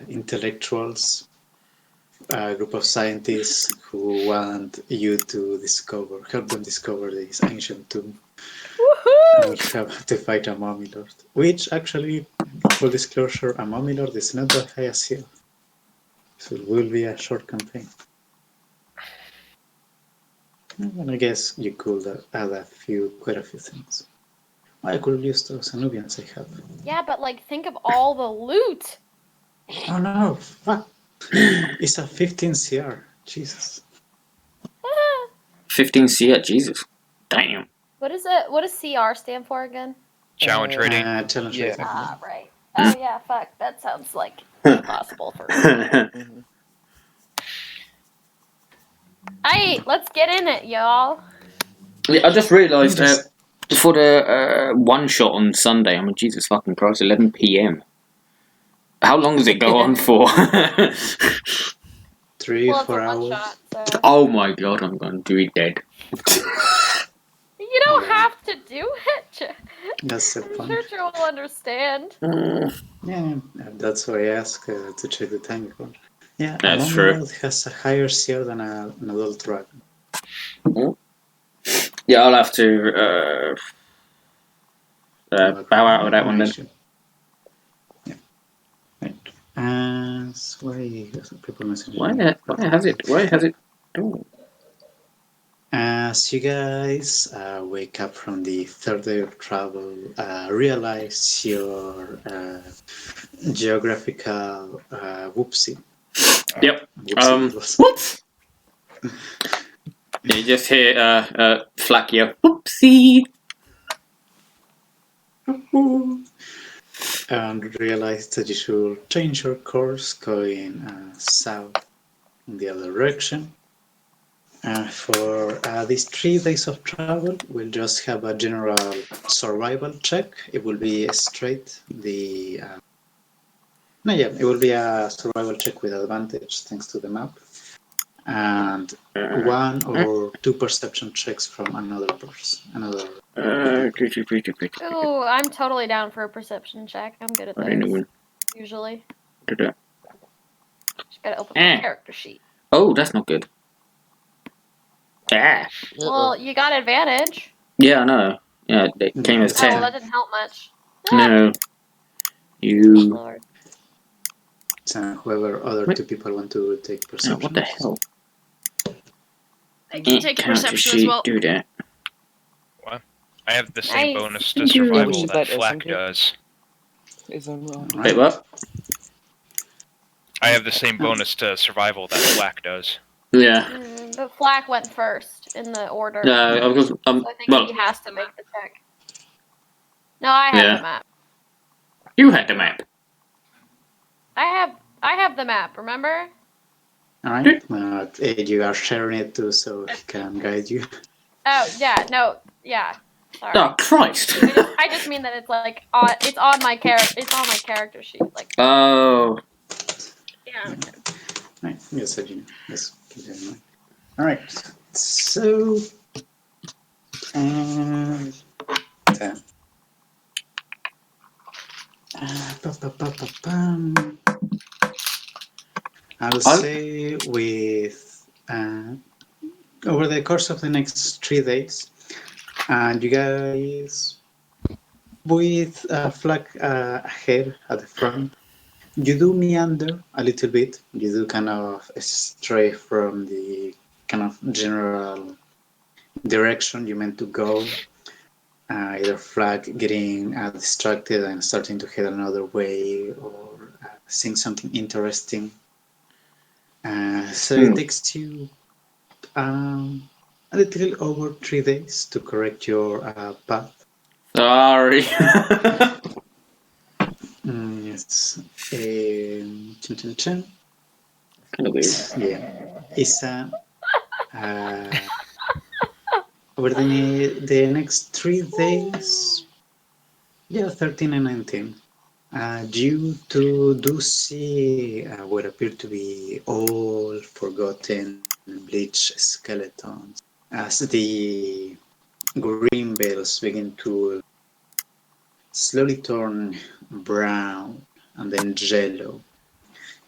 intellectuals, a group of scientists who want you to help them discover this ancient tomb. And we have to fight a mummy lord, which actually, full disclosure, a mummy lord is not that high a seal. So it will be a short campaign. And I guess you could add quite a few things. I could use those Anubians I have. Yeah, but like, think of all the loot. Oh no! Fuck! It's a 15 CR. Jesus. 15 CR, Jesus. Damn. What is it? What does CR stand for again? Challenge rating. Challenge Yeah. rating. Ah, right. Oh yeah, fuck. That sounds like impossible for me. Hey, let's get in it, y'all. Yeah, I just realised for the one shot on Sunday, I mean, Jesus fucking Christ, 11 PM. How long does it go on for? 3 Well, it's 4 a hours. one-shot, so... Oh my god, I'm going to be dead. You don't have to do it. That's the I'm point. sure Joe will understand. Yeah, that's why I asked to check the time before. Yeah, That's a true. Mummy has a higher CR than an adult dragon. Yeah, I'll have to bow out of that one then. Yeah. Right. Why people messaging? Why has it? Oh. As you guys wake up from the third day of travel, realize your geographical whoopsie. Yep. Whoops. You just hear Flakia. Whoopsie. And realize that you should change your course going south in the other direction. For these 3 days of travel, we'll just have a general survival check. It will be straight. It will be a survival check with advantage thanks to the map. And 1 or 2 perception checks from another person. Ooh, I'm totally down for a perception check. I'm good at those. Usually. Just gotta open my character sheet. Oh, that's not good. Ah. Well, you got advantage. Yeah, I know. Yeah, it came as 10. Oh, well, that didn't help much. No. You. Lord. So whoever other 2 people want to take perception. What the hell? I can take perception as well. Do that. What? I have the same Nice. bonus to survival Which that that Flack isn't it? does. Wait, what? I have the same bonus to survival that Flack does. Yeah. But Flack went first in the order. No, because So I think he has to make the check. No, I have the map. You had the map. I have the map, remember? Alright, you are sharing it too, so he can guide you. Oh, yeah, no, yeah. Sorry. Oh, Christ. I just mean that it's like, it's on my character sheet. Like. Oh. Yeah. Right, yes, keep that in mind. Alright, so... I'll say with over the course of the next 3 days, and you guys with Flag ahead at the front, you do meander a little bit. You do kind of stray from the kind of general direction you meant to go. Either Flag getting distracted and starting to head another way, or seeing something interesting. So it takes you a little over 3 days to correct your path. Sorry. Yes. Kind of weird. Yeah. It's over the next 3 days, 13 and 19, you do see what appear to be all forgotten bleached skeletons as the green veils begin to slowly turn brown and then yellow.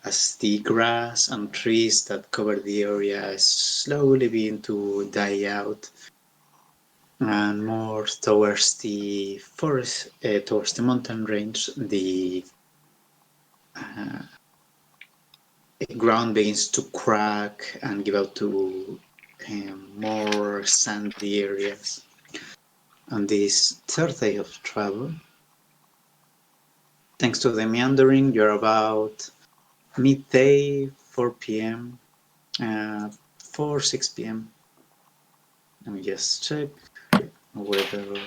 as the grass and trees that cover the area is slowly begin to die out, and more towards the forest, towards the mountain range, the ground begins to crack and give out to more sandy areas. On this third day of travel, thanks to the meandering, you're about midday, 4 p.m., 6 p.m. Let me just check whether.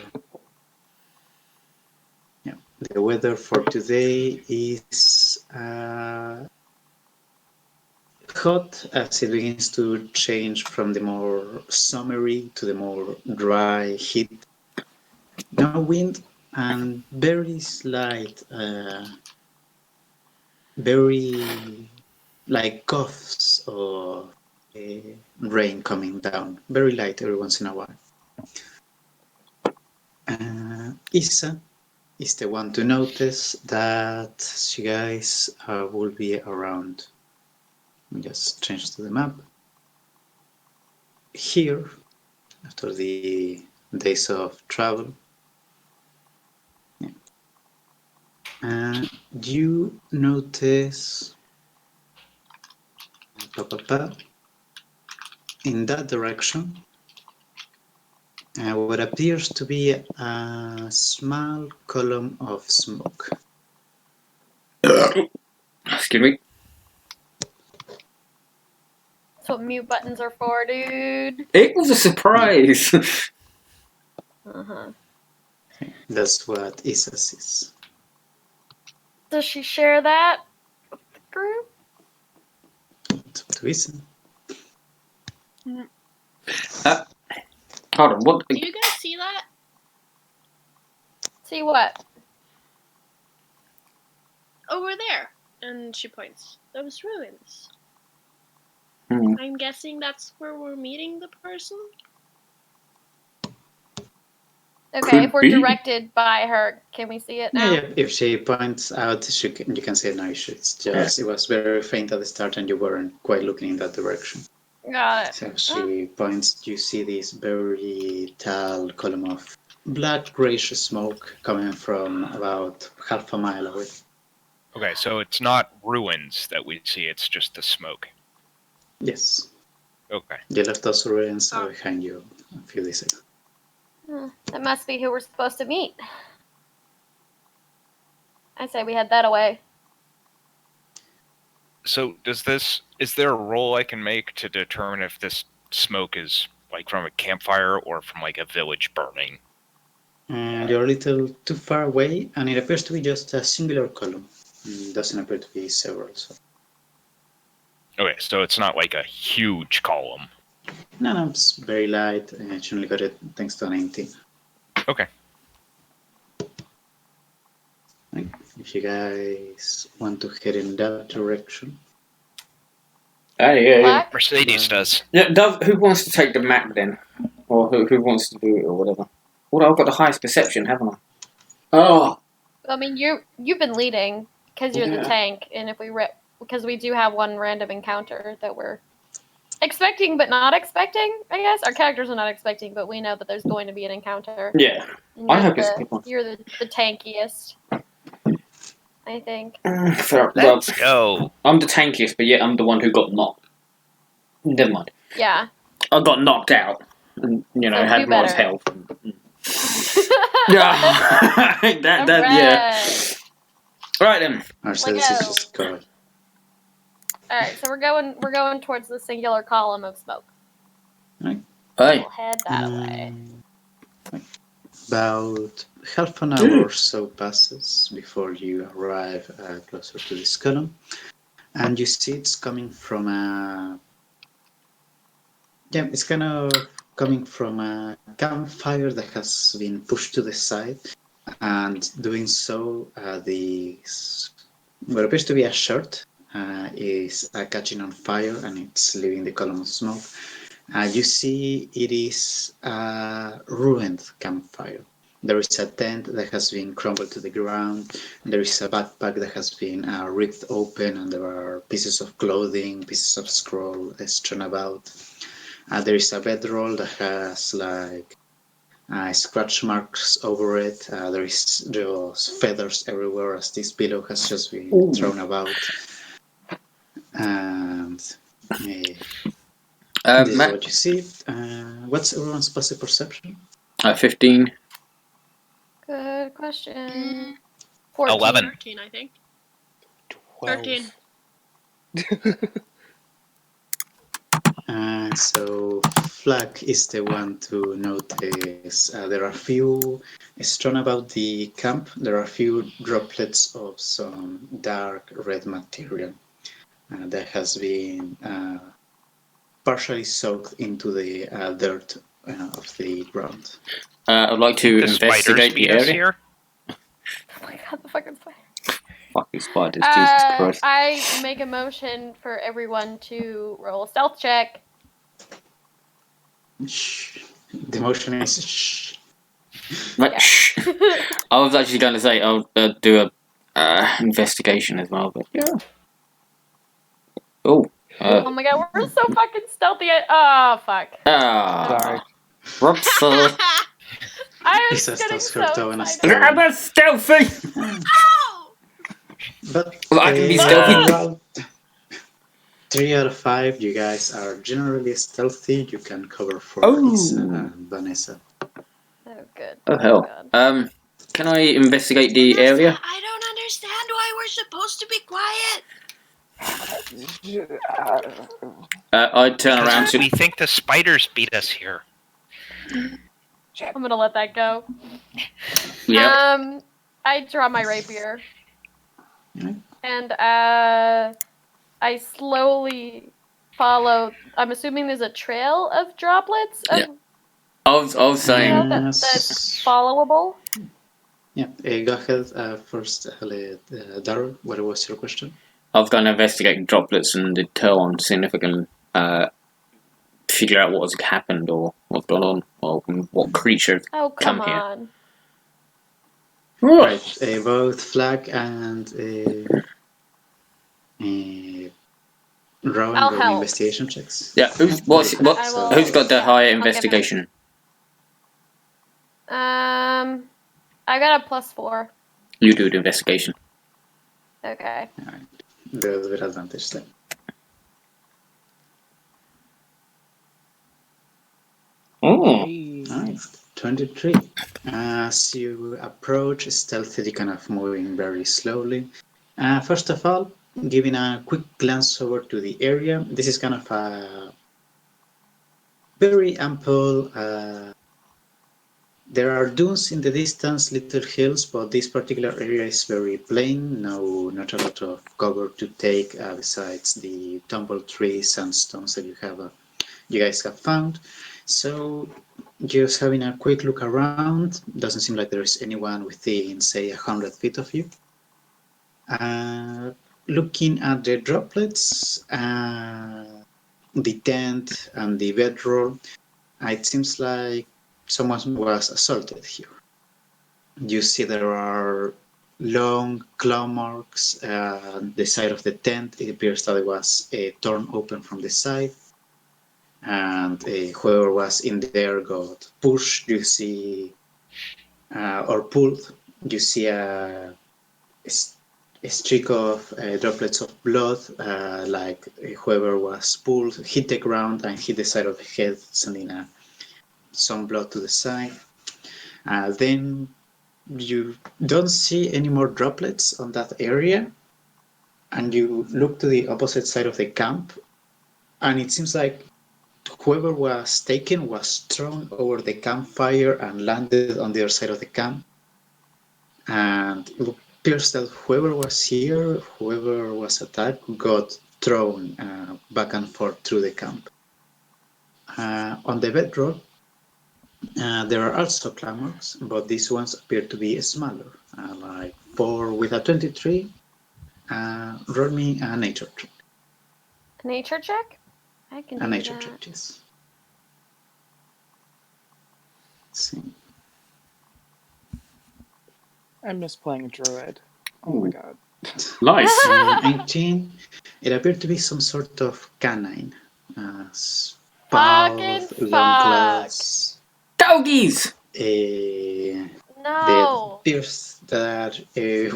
Yeah, the weather for today is hot as it begins to change from the more summery to the more dry heat. No wind and very slight, very like coughs or rain coming down, very light every once in a while. Isa is the one to notice that you guys will be around. Let me just change to the map. Here, after the days of travel, you notice in that direction what appears to be a small column of smoke. Excuse me. That's what mute buttons are for, dude. It was a surprise. Uh-huh. That's what Isa sees. Does she share that with the group? It's up to Isa. Hold on, what? Do you guys see that? See what? Over there. And she points. Those ruins. Hmm. I'm guessing that's where we're meeting the person? Okay, Could if we're be. directed by her, can we see it now? Yeah, if she points out, you can say no issue. It's just it was very faint at the start and you weren't quite looking in that direction. Got it. So she points, you see this very tall column of black grayish smoke coming from about half a mile away. Okay, so it's not ruins that we see, it's just the smoke. Yes. Okay. You left those ruins behind you a few days ago. That must be who we're supposed to meet. I say we head that away. So is there a roll I can make to determine if this smoke is like from a campfire or from like a village burning? And you're a little too far away, and it appears to be just a singular column. It doesn't appear to be several. So. Okay, so it's not like a huge column. No, it's very light. She only got it thanks to an 19. Okay. Right. If you guys want to head in that direction. Yeah. Mercedes does. Yeah, who wants to take the map then? Or who wants to do it or whatever? Well, I've got the highest perception, haven't I? Oh! I mean, you've been leading because you're the tank, and if because we do have one random encounter that we're expecting but not expecting, I guess. Our characters are not expecting, but we know that there's going to be an encounter. Yeah. I hope it's a good one. You're the tankiest, I think. Let's go. I'm the tankiest, but yet I'm the one who got knocked. Never mind. Yeah. I got knocked out. And, So had do Ron's better. health. Yeah. Right then. Mercedes is just going. Alright, so we're going towards the singular column of smoke. Right. Hey. We'll head that way. About half an hour or so passes before you arrive closer to this column, and you see it's coming from a. Yeah, it's kind of coming from a campfire that has been pushed to the side, and doing so, what appears to be a shirt is catching on fire, and it's leaving the column of smoke. You see it is a ruined campfire. There is a tent that has been crumbled to the ground. There is a backpack that has been ripped open, and there are pieces of clothing, pieces of scroll strewn about. There is a bedroll that has like scratch marks over it. There is just feathers everywhere as this pillow has just been thrown about. And this is Matt, what you see. What's everyone's passive perception? 15. Good question. 14. 11. 13, I think. 12. 13. So Flag is the one to notice. There are few strewn about the camp. There are few droplets of some dark red material that has been partially soaked into the dirt of the ground. I'd like to The spiders investigate the beat us area. here. Oh my god, the fucking spider. Fucking spiders, Jesus Christ. I make a motion for everyone to roll a stealth check. Shh. The motion is shh. But, Yeah. shh. I was actually going to say I'll do a investigation as well, but yeah. Oh. Oh my god, we're so fucking stealthy. Oh fuck. Sorry. Whoops. I was Isa getting stuffs her toe in a excited. stone. I'm a stealthy! Ow! But Well, I can be stealthy. well, 3 out of 5, you guys are generally stealthy. You can cover for Isa and Vanessa. Oh good. Oh hell. God. Can I investigate the area? I don't understand why we're supposed to be quiet. I'd turn around We think the spiders beat us here. I'm gonna let that go. Yeah. I draw my rapier. Yeah. And I slowly follow. I'm assuming there's a trail of droplets of Yeah. I was saying. that's followable. Yeah, go ahead first, Darryl. What was your question? I was going to investigate droplets and deter on significant. Figure out what has happened or what's gone on or what creature. Oh come Come here. on. Right, both Flag and Rowan I'll roll help. investigation checks. Yeah. Who's got the higher I'll give investigation? I got a +4. You do the investigation. Okay. Alright, those with advantage then. Oh. Alright, 23. As you approach, stealthily kind of moving very slowly. First of all, giving a quick glance over to the area, this is kind of a very ample. There are dunes in the distance, little hills, but this particular area is very plain. No, not a lot of cover to take besides the tumbled trees and stones that you guys have found. So, just having a quick look around, doesn't seem like there is anyone within, say, 100 feet of you. Looking at the droplets, the tent and the bedroll, it seems like someone was assaulted here. You see there are long claw marks on the side of the tent. It appears that it was torn open from the side. And whoever was in there got pushed. You see, or pulled. You see a streak of droplets of blood, like whoever was pulled hit the ground and hit the side of the head, sending some blood to the side. Then you don't see any more droplets on that area, and you look to the opposite side of the camp, and it seems like whoever was taken was thrown over the campfire and landed on the other side of the camp. And it appears that whoever was here, whoever was attacked, got thrown back and forth through the camp. On the bedroll, there are also claw marks, but these ones appear to be smaller. Like 4 with a 23, roll me a nature check. A nature check? I can do A nature that. check, yes. Let's see. I miss playing a druid. Oh my god. Nice. 19. It appeared to be some sort of canine. Fucking Spouts, long fuck. claws. Doggies! It No. appears that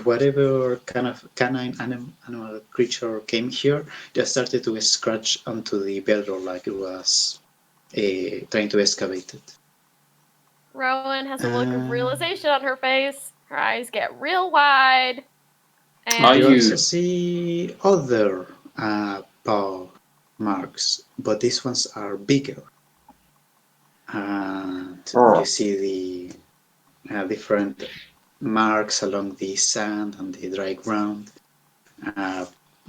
whatever kind of canine animal creature came here just started to scratch onto the bedrock like it was trying to excavate it. Rowan has a look of realization on her face. Her eyes get real wide. And Are You you- also see other paw marks, but these ones are bigger. And you see the different marks along the sand and the dry ground.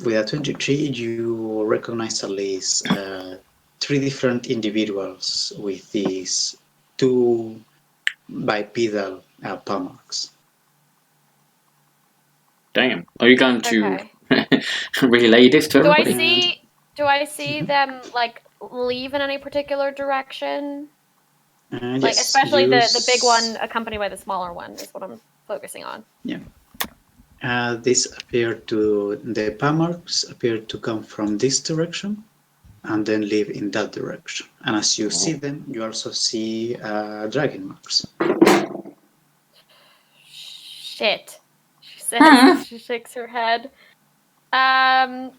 With a 23, you recognize at least 3 different individuals with these 2 bipedal paw marks. Damn. Are you going to Okay. relay this to Do I everybody? see them like leave in any particular direction? Like Yes, especially the big one accompanied by the smaller one is what I'm focusing on. Yeah. These appear to the paw marks appear to come from this direction, and then leave in that direction. And as you see them, you also see dragon marks. Shit. She says. She shakes her head.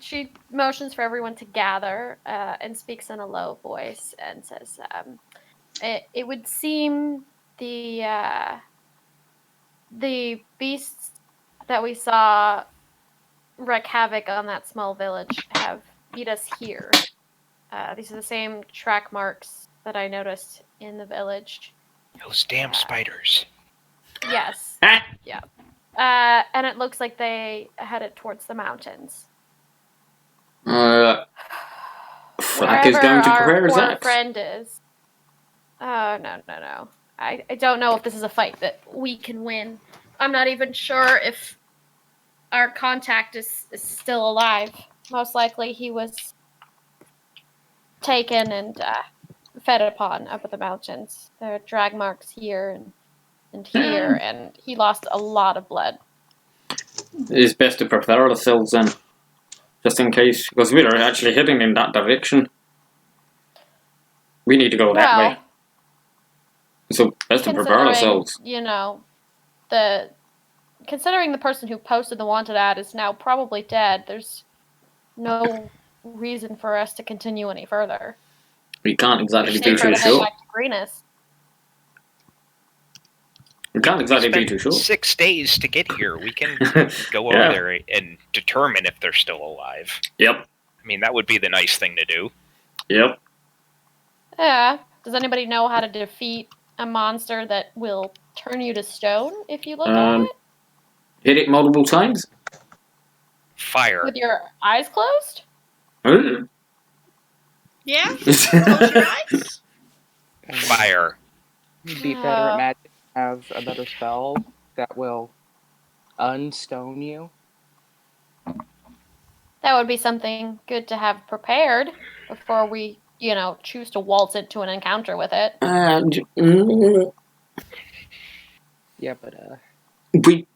She motions for everyone to gather and speaks in a low voice and says, it would seem the beasts that we saw wreak havoc on that small village have beat us here. These are the same track marks that I noticed in the village. Those damn spiders. Yes. Yeah. And it looks like they headed towards the mountains. Flack is going to prepare his Wherever our axe. friend is. Oh, no. I don't know if this is a fight that we can win. I'm not even sure if our contact is still alive. Most likely he was taken and fed upon up at the mountains. There are drag marks here and here, and he lost a lot of blood. It's best to prepare ourselves then. Just in case. Because we are actually heading in that direction. We need to go that way. So best to prepare ourselves. You know, considering the person who posted the wanted ad is now probably dead, there's no reason for us to continue any further. We can't exactly be Safer too to head sure. back to greenest. We can't exactly be Spent too sure. 6 days to get here. We can go over Yeah. there and determine if they're still alive. Yep. I mean, that would be the nice thing to do. Yep. Yeah. Does anybody know how to defeat a monster that will turn you to stone if you look at it? Hit it multiple times? Fire. With your eyes closed? Yeah? Close your eyes? Fire. You'd be better at magic. Have a better spell that will unstone you. That would be something good to have prepared before we, choose to waltz into an encounter with it. Yeah, but We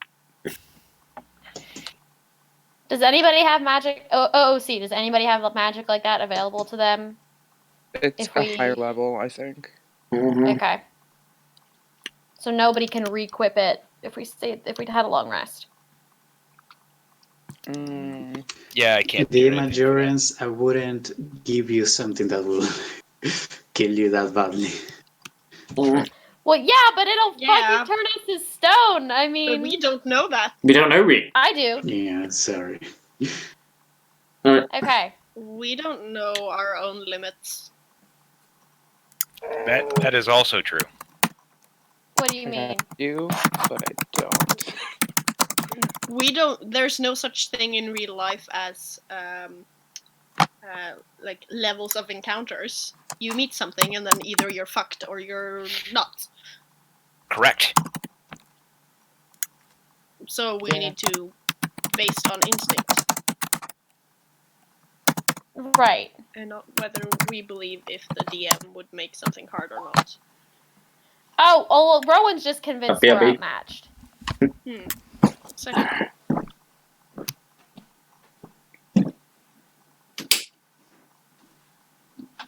Does anybody have magic? OOC, does anybody have magic like that available to them? it's a higher level, I think. Okay. So nobody can re-equip it if we had a long rest. Yeah, I can't. The Majorans, I wouldn't give you something that will kill you that badly. Well, yeah, but it'll fucking turn us to stone. I mean, But we don't know that. We don't know it. I do. Yeah, sorry. Okay. We don't know our own limits. That is also true. What do you mean? I do, but I don't. We don't. There's no such thing in real life as like levels of encounters. You meet something and then either you're fucked or you're not. Correct. So we need to based on instinct. Right. And not whether we believe if the DM would make something hard or not. Oh, well, Rowan's just convinced we're outmatched. Second.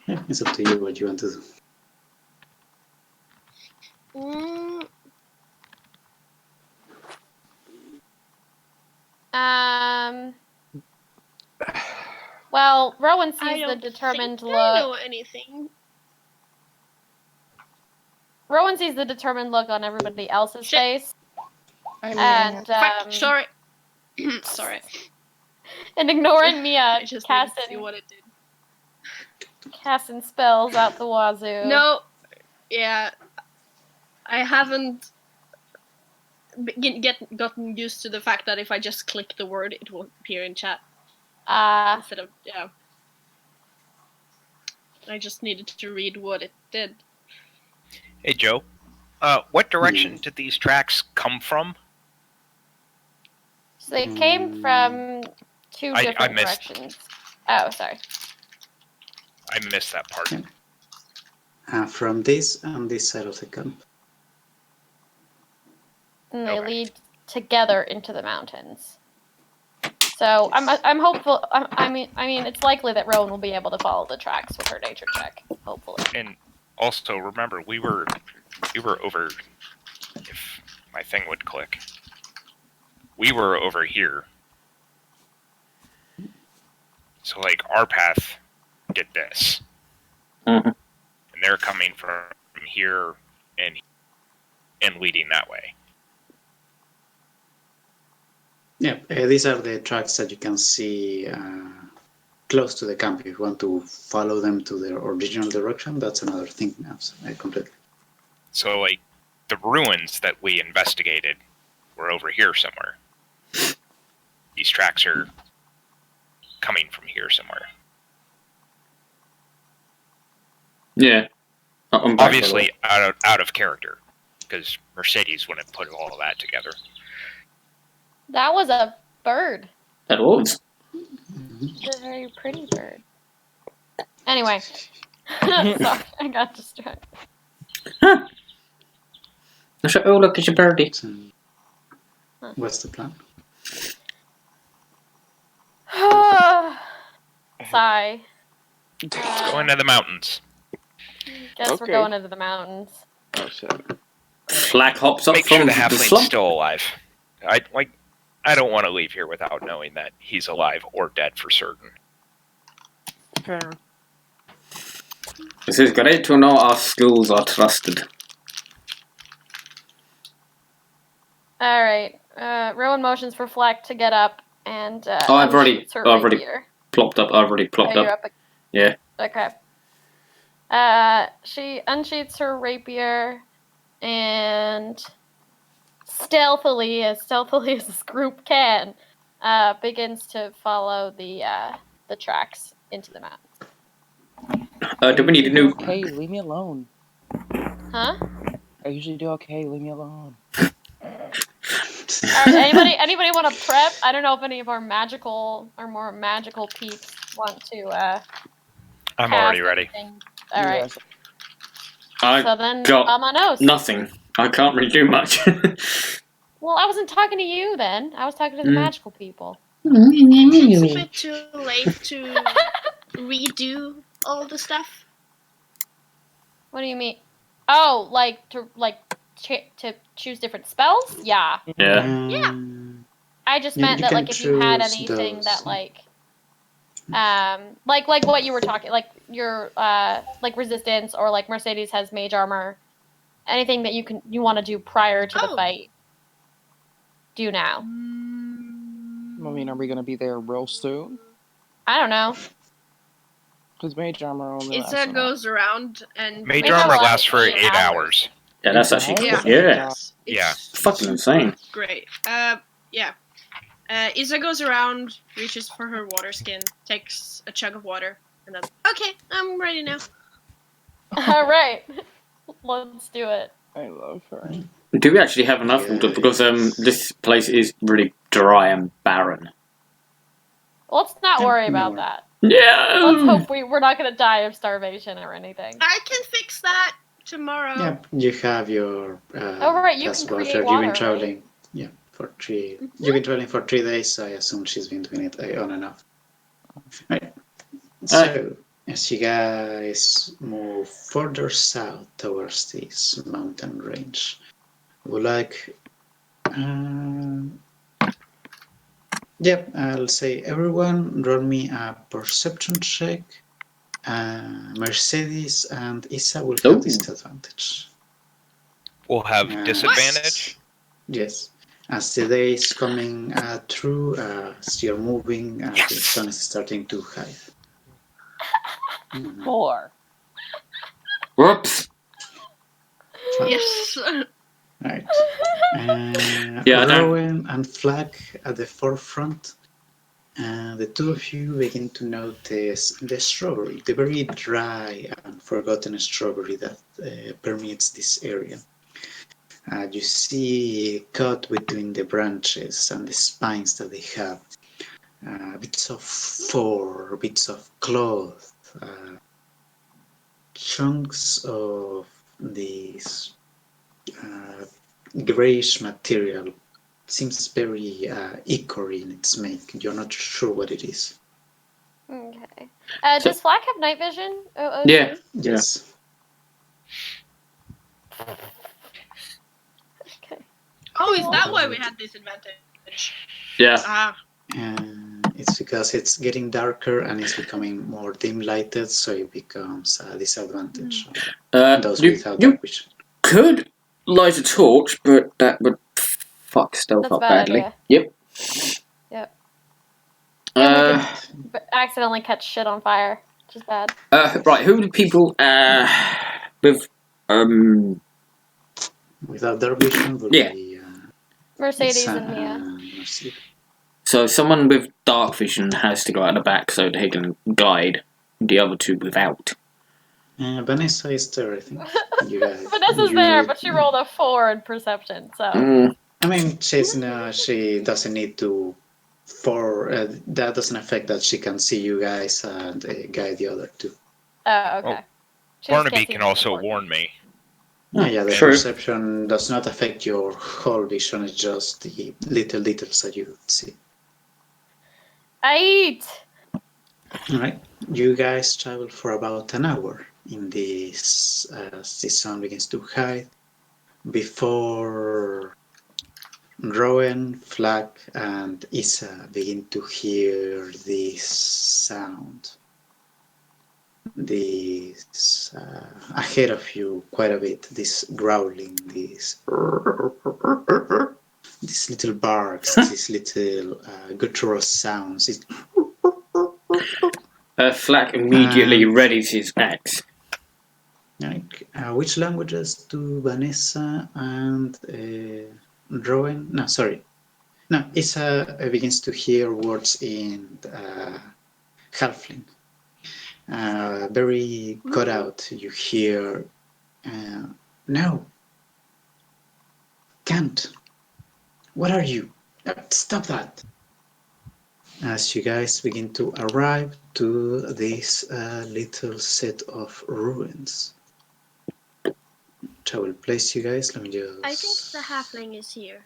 Yeah, it's up to you what you want to do. Well, Rowan I sees the don't determined think I know look. anything. Rowan sees the determined look on everybody else's Shit. face, I mean, and Fuck, sorry. Sorry. and ignoring Mia, I just need to see casting what it did. spells out the wazoo. No. Yeah. I haven't gotten used to the fact that if I just click the word, it will appear in chat instead of I just needed to read what it did. Hey, Joe. What direction did these tracks come from? So they came from two I different missed. directions. Oh, sorry. I missed that part. From this and this side of the camp. And they Okay. lead together into the mountains. So I'm hopeful. I mean, it's likely that Rowan will be able to follow the tracks with her nature check. Hopefully. And also, remember, we were over. If my thing would click, we were over here. So, like, our path did this, Mhm. and they're coming from here and leading that way. Yeah, these are the tracks that you can see close to the camp. If you want to follow them to their original direction, that's another thing now, completely. So, like, the ruins that we investigated were over here somewhere. These tracks are coming from here somewhere. Yeah. I'm back, Obviously, out of character, because Mercedes wouldn't put all of that together. That was a bird. That was. It's a very pretty bird. Anyway. Sorry, I got distracted. Oh, look, it's a birdie. So, what's the plan? Sigh. Going to the mountains. Guess we're Okay. going into the mountains. Oh shit. Flag hops up Make sure from the the halfling's slump. still alive. I don't want to leave here without knowing that he's alive or dead for certain. Fair. It is great to know our skills are trusted. All right. Rowan motions for Fleck to get up and. I've already unshoots her plopped you're up. up. Yeah. Okay. She unsheaths her rapier and stealthily as this group can, begins to follow the tracks into the mountains. Do we need a new... Okay, leave me alone. Huh? I usually do okay, leave me alone. All right, anybody want to prep? I don't know if any of our more magical peeps want to. I'm cast already ready. anything. All right. Yes. I So then, got Amanos. nothing. I can't really do much. Well, I wasn't talking to you then. I was talking to the magical people. It's a bit too late to redo all the stuff. What do you mean? Oh, to choose different spells? Yeah. Yeah. Yeah. I just Yeah, meant you that can if you had choose anything those. that like what you were talking, like your resistance, or like Mercedes has mage armor, anything that you want to do prior to the Oh. fight. Do now. I mean, are we gonna be there real soon? I don't know. Because mage armor only lasts Isa an goes around and Mage Maybe armor like lasts for 8 8 hours. Yeah, that's actually Yeah. cool. Yeah. Yes. Yeah. It's Fucking insane. great. Yeah. Isa goes around, reaches for her water skin, takes a chug of water, and then okay, I'm ready now. All right. Let's do it. I love her. Do we actually have enough water? Because this place is really dry and barren. Let's not Yeah, worry no about worry. that. Yeah. Let's hope we're not going to die of starvation or anything. I can fix that tomorrow. Yeah, you have your Oh, right, you cast can create voucher. You've water, been right? traveling. Yeah. for 3. You've been traveling for 3 days, so I assume she's been doing it on and off. Right. So, as you guys move further south towards this mountain range, I would like. I'll say everyone roll me a perception check. Mercedes and Isa will have disadvantage. We'll have disadvantage? Yes. As the day is coming through, as you're moving, the sun is starting to hide. 4. Whoops. Yes. Right. Yeah, I don't- Rowan and Flag at the forefront. The two of you begin to notice the strawberry, the very dry and forgotten strawberry that permeates this area. You see cut between the branches and the spines that they have, bits of fur, bits of cloth, chunks of this grayish material. Seems very ichory in its make. You're not sure what it is. Okay. Does Flack have night vision? Yeah. Yes. Okay. Oh, is that why we had disadvantage? Yeah. Ah. It's because it's getting darker and it's becoming more dim lighted, so it becomes a disadvantage. Those without you dark vision. could light a torch, but that would fuck stealth That's up a bad badly. idea. Yep. Yep. Uh, But accidentally catch shit on fire, which is bad. right. Who are the people with Without dark vision would Yeah. be Mercedes Isa and Mia. Mercedes. So someone with dark vision has to go out the back so they can guide the other two without. Vanessa is there, I think. You guys, Vanessa's there, but she rolled a 4 in perception, so. I mean, she doesn't need to. That doesn't affect that she can see you guys and guide the other two. Oh, okay. Oh, She just Barnaby can't see can me also before. warn me. The True. perception does not affect your whole vision. It's just the little details that you see. Aight! All right, you guys travel for about an hour in this as the sun begins to hide before Rowan, Flag, and Isa begin to hear this sound. This ahead of you quite a bit. This growling, this little barks, these little guttural sounds. Flack immediately readies his axe. Which languages do Vanessa and Rowan? No, sorry. No, Isa begins to hear words in Halfling. Very cut out. You hear, no, can't. What are you? Stop that. As you guys begin to arrive to this little set of ruins. I will place you guys. Let me just. I think the halfling is here.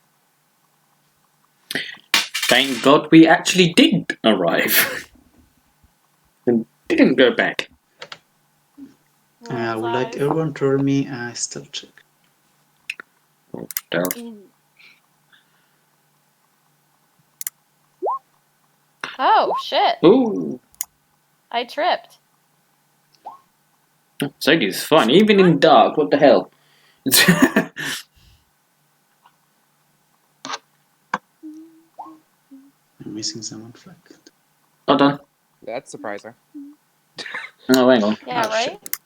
Thank God we actually did arrive. And didn't go back. I would like everyone to roll me a stealth check. Oh, there. Oh, shit. Ooh. I tripped. Sadie's fine, even in dark, what the hell? I'm missing someone, Flag. Well done. That's surprising. Oh, hang on. Yeah, Oh, right? shit.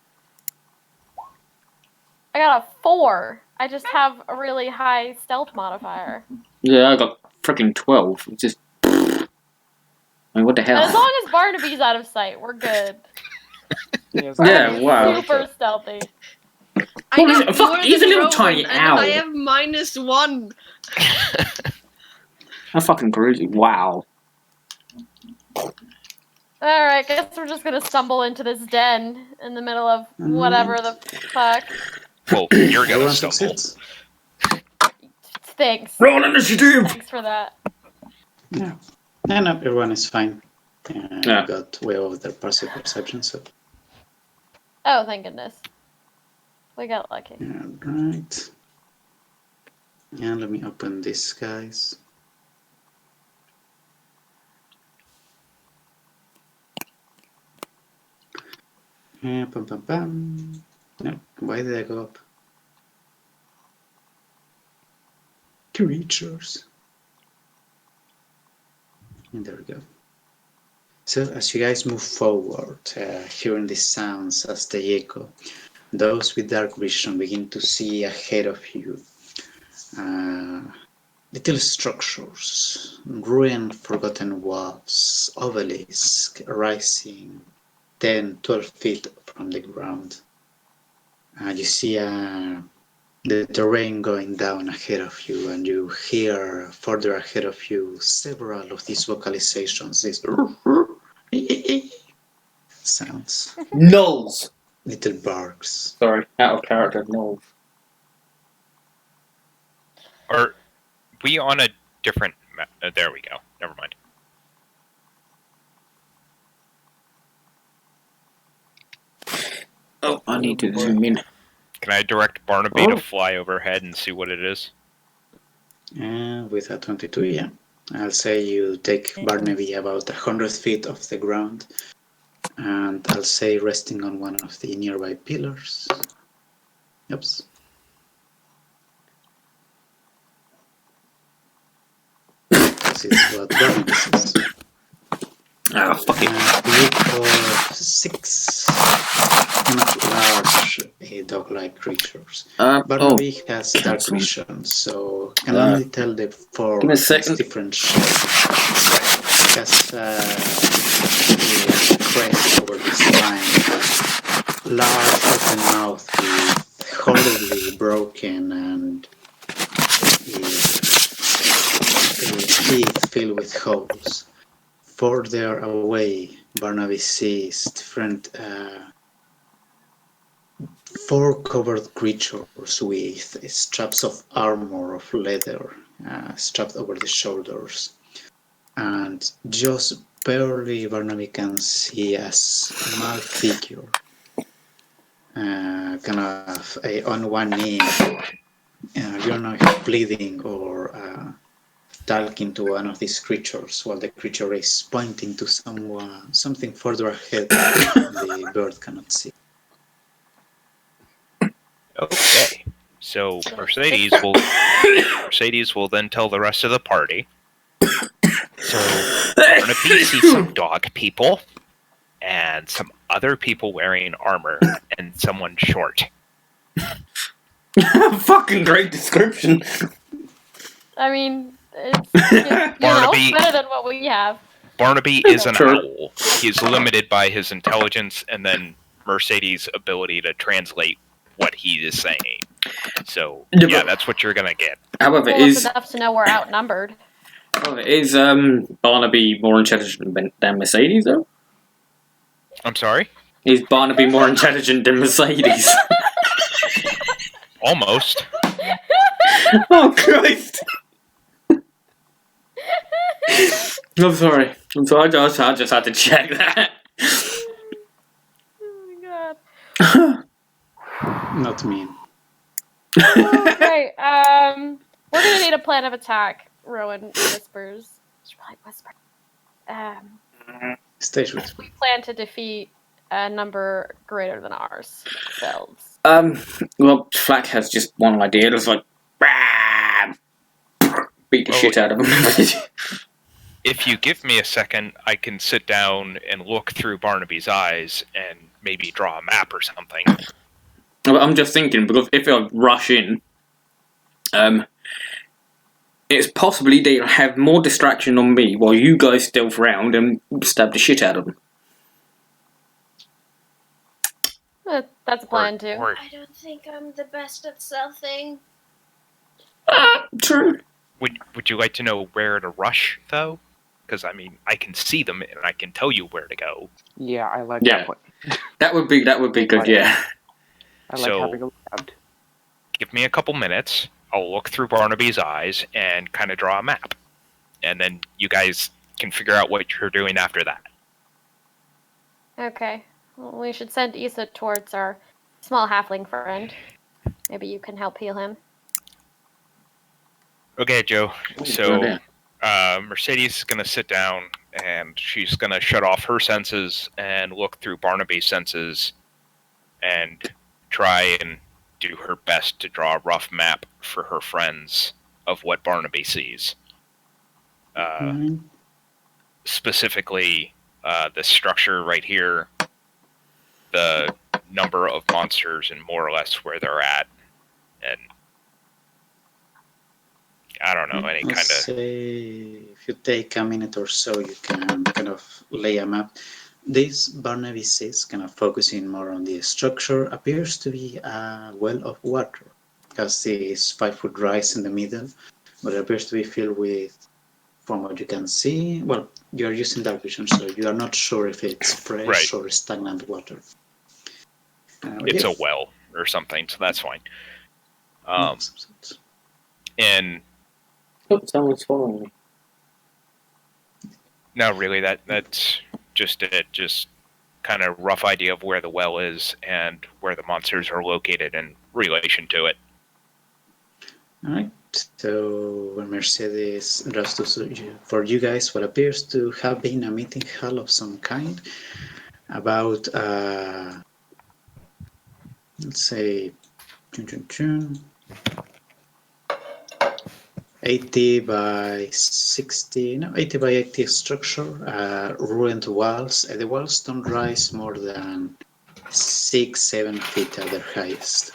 I got a 4. I just have a really high stealth modifier. Yeah, I got freaking 12. It's just. I mean, what the hell? And as long as Barnaby's out of sight, we're good. Yes, Yeah, He's wow. super stealthy. I What is got it? Fuck, more he's a than little Rowan, tiny and owl. I have -1. That's fucking crazy. Wow. Alright, guess we're just gonna stumble into this den in the middle of whatever the fuck. Well, you're gonna Everyone stumble. succeeds. Thanks. Roll initiative! Thanks for that. No, everyone is fine. Yeah. Got way over their passive perception, so. Oh, thank goodness. We got lucky. Alright. And let me open this, guys. Pum, pum, pum. No, why did I go up? Creatures. And there we go. So as you guys move forward, hearing these sounds as they echo, those with dark vision begin to see ahead of you little structures, ruined, forgotten walls, obelisks rising 10, 12 feet from the ground. You see the terrain going down ahead of you, and you hear further ahead of you several of these vocalizations, these sounds, Knolls! little barks. Sorry, out of character, knolls. Are we on a different map? There we go. Never mind. Oh, I need to zoom in. Can I direct Barnaby to fly overhead and see what it is? With a 22, yeah. I'll say you take Barnaby about 100 feet off the ground, and I'll say resting on one of the nearby pillars. Yep. This is what Barnaby says. Ah, fuck it. Group of 6 not large dog-like creatures. Barnaby has dark vision, so can only tell the form has different shapes. It has a crest over the spine, large open mouth with horribly broken and teeth filled with holes. Further away, Barnaby sees different fur-covered creatures with straps of armor of leather strapped over the shoulders. And just barely Barnaby can see a small figure, kind of on one knee. You don't know if bleeding or talking to one of these creatures while the creature is pointing to something further ahead the bird cannot see. Okay. So Mercedes will then tell the rest of the party. So Barnaby sees some dog people and some other people wearing armor and someone short. Fucking great description. I mean, it's Barnaby- better than what we have. Barnaby is an Sure. owl. He's limited by his intelligence and then Mercedes' ability to translate what he is saying. So, yeah, that's what you're gonna get. However, Well, it's enough to know we're outnumbered. is Barnaby more intelligent than Mercedes, though? I'm sorry? Is Barnaby more intelligent than Mercedes? Almost. Oh, Christ! I'm sorry. I just had to check that. Oh my god. Not me. Okay, we're gonna need a plan of attack, Rowan whispers. She probably whispered. Stage whisper. We plan to defeat a number greater than ourselves. Well, Flack has just one idea. It's like, beat the shit out of him. If you give me a second, I can sit down and look through Barnaby's eyes and maybe draw a map or something. I'm just thinking, because if I rush in, it's possibly they'll have more distraction on me while you guys stealth around and stab the shit out of them. That's a plan too. I don't think I'm the best at stealthing. True. Would you like to know where to rush, though? Because, I mean, I can see them and I can tell you where to go. Yeah, I like Yeah. that one. That would be good, yeah. I like So- having a lab. Give me a couple minutes. I'll look through Barnaby's eyes and kind of draw a map. And then you guys can figure out what you're doing after that. Okay. Well, we should send Issa towards our small halfling friend. Maybe you can help heal him. Okay, Joe. Oh, So, brilliant. Mercedes is going to sit down and she's going to shut off her senses and look through Barnaby's senses and try and do her best to draw a rough map for her friends of what Barnaby sees. Specifically, the structure right here, the number of monsters, and more or less where they're at. And I don't know, any kind of... Say if you take a minute or so, you can kind of lay a map. This Barnaby sees, kind of focusing more on the structure, appears to be a well of water. It has this 5-foot rise in the middle, but it appears to be filled with, from what you can see, well, you are using dark vision, so you are not sure if it's fresh or stagnant water. It's a well or something, so that's fine. And Oh, someone's following me. no, really, that's just it. Just kind of rough idea of where the well is and where the monsters are located in relation to it. All right. So when Mercedes draws for you guys what appears to have been a meeting hall of some kind, about let's say 80 by 60, no, 80 by 80 structure, ruined walls. The walls don't rise more than 6-7 feet at their highest.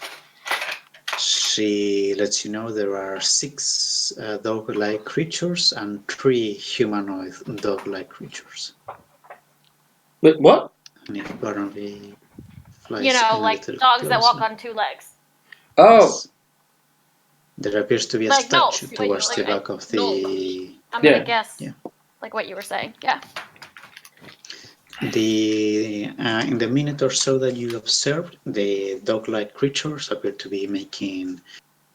She lets you know there are 6 dog-like creatures and 3 humanoid dog-like creatures. Wait, what? And if Barnaby flies You know, in a like little dogs that walk closer. on 2 legs. Oh, Yes. There appears to be a Like, no, statue like- towards like the a back of the... I'm gonna Yeah. guess, Yeah. like what you were saying. Yeah. In the minute or so that you observed, the dog-like creatures appear to be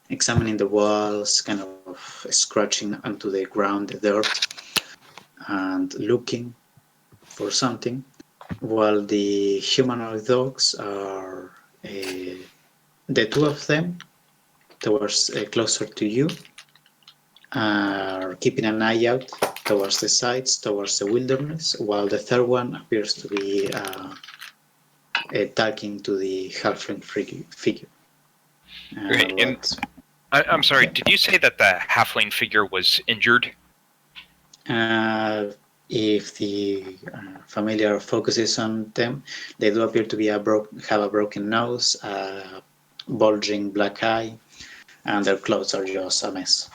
examining the walls, kind of scratching onto the ground, the dirt, and looking for something, while the humanoid dogs are, the 2 of them, towards closer to you, are keeping an eye out towards the sides, towards the wilderness, while the 3rd one appears to be talking to the halfling figure. Okay, and I'm sorry, did you say that the halfling figure was injured? If the familiar focuses on them, they do appear to be have a broken nose, a bulging black eye, and their clothes are just a mess.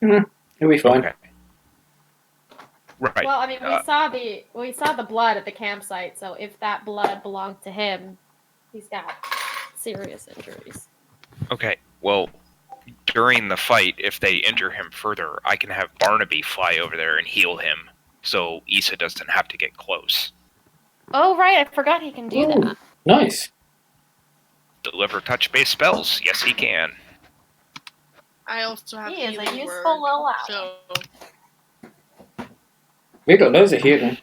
it'll be fine. Okay. Right. Well, I mean, we saw the blood at the campsite, so if that blood belonged to him, he's got serious injuries. Okay, well, during the fight, if they injure him further, I can have Barnaby fly over there and heal him, so Issa doesn't have to get close. Oh, right, I forgot he can do Ooh, that. nice. Deliver touch-based spells. Yes, he can. I also have He is a healing useful word, little owl. so We got loads of healing.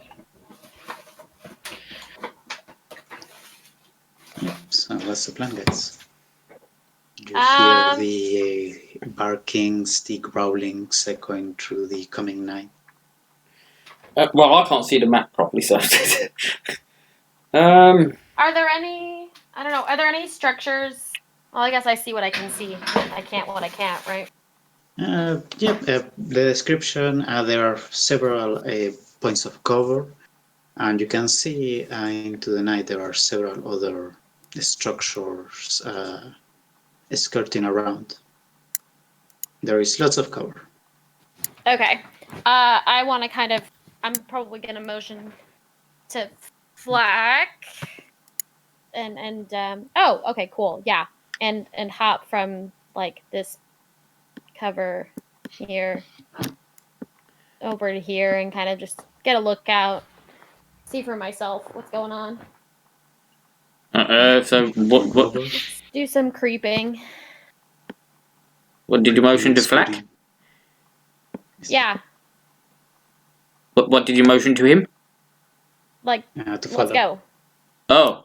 So what's the plan, guys? You Um, hear the barkings, the growlings echoing through the coming night. Well, I can't see the map properly, so. Are there any? I don't know. Are there any structures? Well, I guess I see what I can see. I can't what I can't, right? The description, there are several points of cover, and you can see into the night there are several other structures skirting around. There is lots of cover. Okay. I want to kind of. I'm probably gonna motion to Flack. Oh, okay, cool. Yeah, and hop from like this cover here over to here and kind of just get a look out, see for myself what's going on. So what? Do some creeping. What did you motion to Flack? Speeding. Yeah, What did you motion to him? like To let's follow. go. Oh.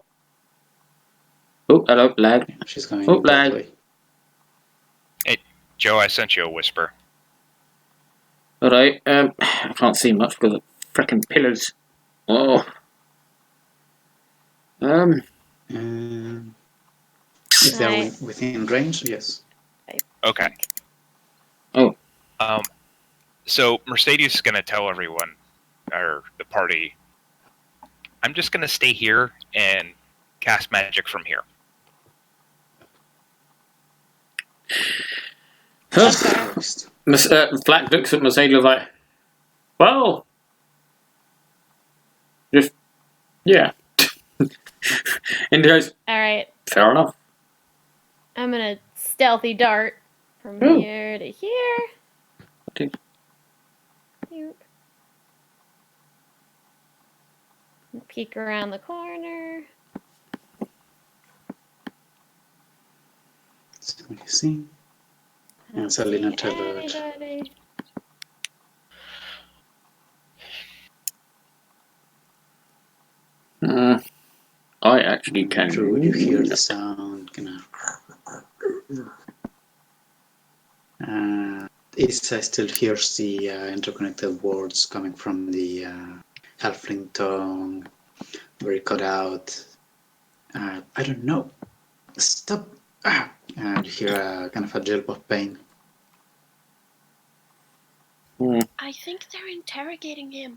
Oh, hello, lag. Yeah, she's going Oh, that lag. way. Joe, I sent you a whisper. Alright, I can't see much because of frickin' pillars. Oh. If they're Right. within range, yes. Okay. Oh. So Mercedes is gonna tell everyone, or the party, I'm just gonna stay here and cast magic from here. That's fair. Flack looks at Mercedes like, well, just, yeah. And he goes, All right. fair enough. I'm gonna stealthy dart from Ooh. here to here. Okay. Yoop. Peek around the corner. So what you see? I don't And suddenly see not alert. anybody. I actually can. Drew, you hear the sound, Isa still hears the interconnected words coming from the halfling tongue, very cut out. I don't know. Stop! And you hear a kind of a yelp of pain. I think they're interrogating him.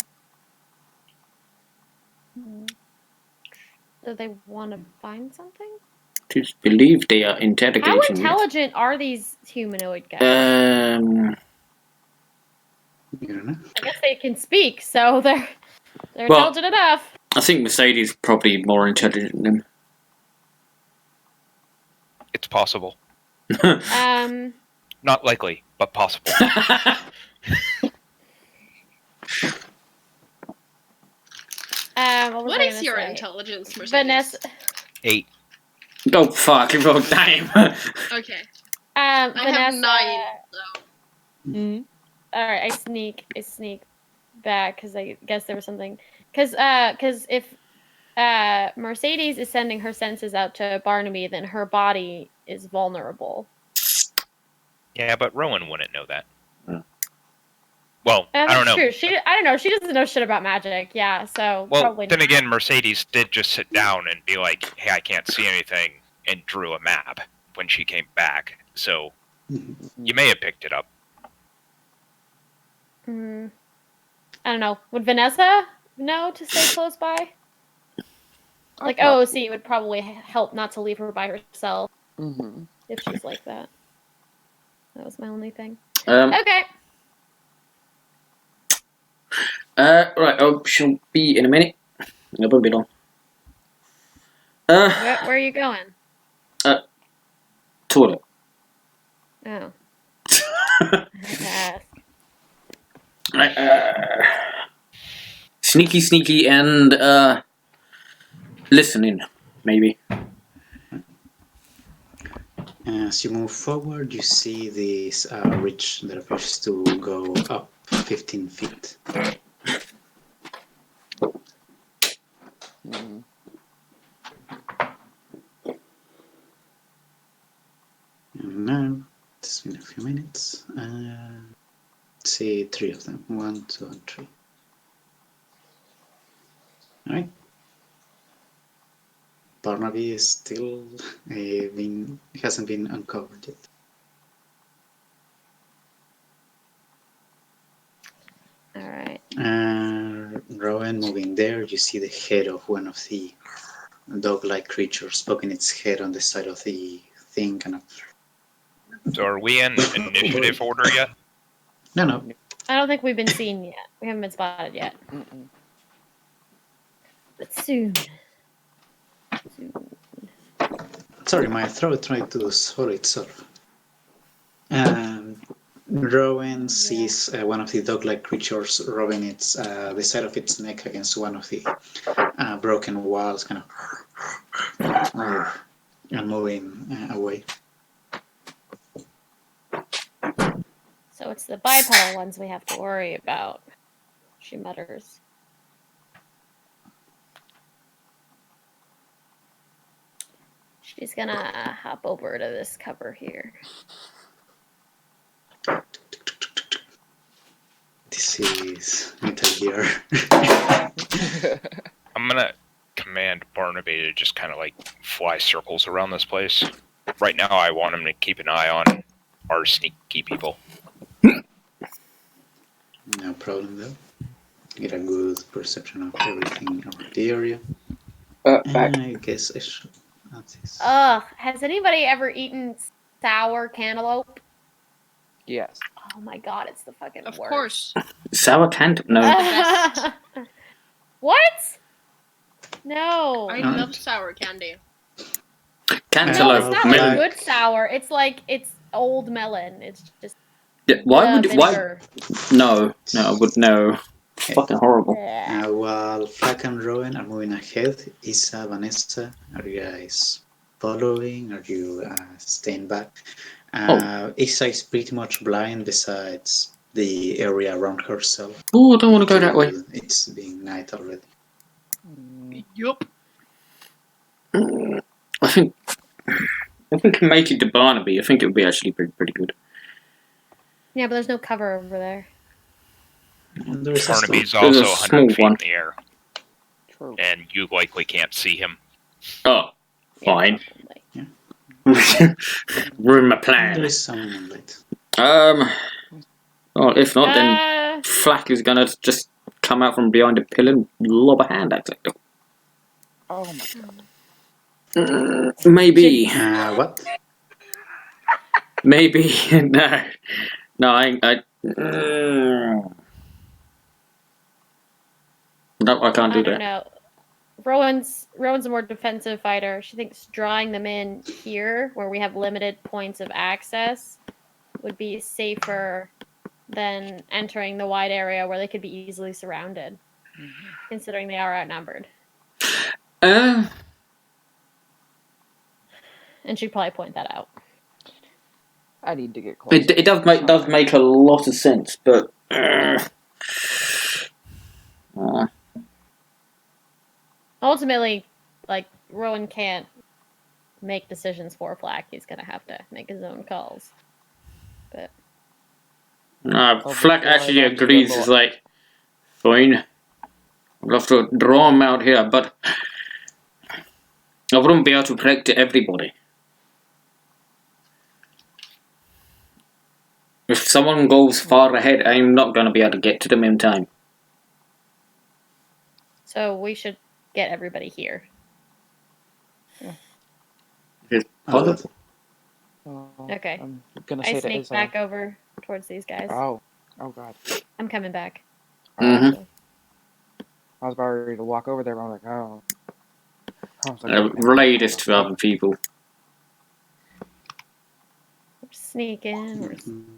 Do they want to find something? Just believe they are How interrogating me. intelligent are these humanoid guys? You don't know? I guess they can speak, so they're Well- intelligent enough. I think Mercedes is probably more intelligent than them. It's possible. Not likely, but possible. What What was I is gonna your say? intelligence, Mercedes? Vanessa. 8. Oh fuck! Well, damn. Okay. Vanessa. I have 9. So. All right, I sneak back because I guess there was something. Because if Mercedes is sending her senses out to Barnaby, then her body is vulnerable. Yeah, but Rowan wouldn't know that. Hmm. Well, I don't know. That's true. I don't know. She doesn't know shit about magic. Yeah, so Well, probably then not. again, Mercedes did just sit down and be like, hey, I can't see anything, and drew a map when she came back. So you may have picked it up. I don't know. Would Vanessa know to stay close by? Like OOC would probably help not to leave her by herself if she's like that. That was my only thing. Okay. Right, I shall be in a minute. It won't be long. Where are you going? Toilet. Oh. I had to ask. Right, sneaky, and listening, maybe. As you move forward, you see this ridge that appears to go up 15 feet. And now, it's been a few minutes. See 3 of them. 1, 2, and 3. Alright. Barnaby is still hasn't been uncovered yet. Alright. Rowan moving there, you see the head of one of the dog-like creatures poking its head on the side of the thing, kind of. So are we in initiative order yet? No. I don't think we've been seen yet. We haven't been spotted yet. But soon. Sorry, my throat tried to swallow itself. Rowan sees one of the dog-like creatures rubbing the side of its neck against one of the broken walls, kind of, and moving away. So it's the bipedal ones we have to worry about, she mutters. She's gonna hop over to this cover here. This is Metal Gear. I'm gonna command Barnaby to just kind of like fly circles around this place. Right now, I want him to keep an eye on our sneaky people. No problem though. Get a good perception of everything around the area. Back. I guess I should notice. Ugh, has anybody ever eaten sour cantaloupe? Yes. Oh my god, it's the fucking Of worst. course. Sour cantaloupe. No. best. What? No. I Alright. love sour candy. No, Cantaloupe. it's not Milk. like good sour. It's like it's old melon. It's just Why would why? vinegar. No, I would no. Fucking horrible. Yeah. While Flack and Rowan are moving ahead, Isa, Vanessa, are you guys following? Are you staying back? Isa is pretty much blind besides the area around herself. Oh, I don't want to go that way. It's being night already. Yup. I think if we can make it to Barnaby, I think it would be actually pretty good. Yeah, but there's no cover over there. And there's a Barnaby's storm. also There's a 100 feet small in one. the air, True. and you likely can't see him. Oh, fine. Yeah, Ruin my There plan. is some moonlight. Well, if not, then Uh, Flack is gonna just come out from behind a pillar and lob a hand at it. Oh my god. Maybe. What? Maybe. No, no, I can't do I don't that. know. Rowan's a more defensive fighter. She thinks drawing them in here, where we have limited points of access, would be safer than entering the wide area where they could be easily surrounded, considering they are outnumbered. Uh, And she'd probably point that out. I need to get close. it does make a lot of sense, but Ultimately, like, Rowan can't make decisions for Flack. He's gonna have to make his own calls. But Flack actually agrees. It's like, fine. I'll have to draw him out here, but I wouldn't be able to protect everybody. If someone goes far ahead, I'm not going to be able to get to them in time. so we should get everybody here. It's Oh, possible. Okay. I'm gonna I say sneak that back over towards these guys. Oh god. I'm coming back. Mhm. I was about ready to walk over there, but I'm like, oh. I was like, Relay this to other people. We're sneaking. We're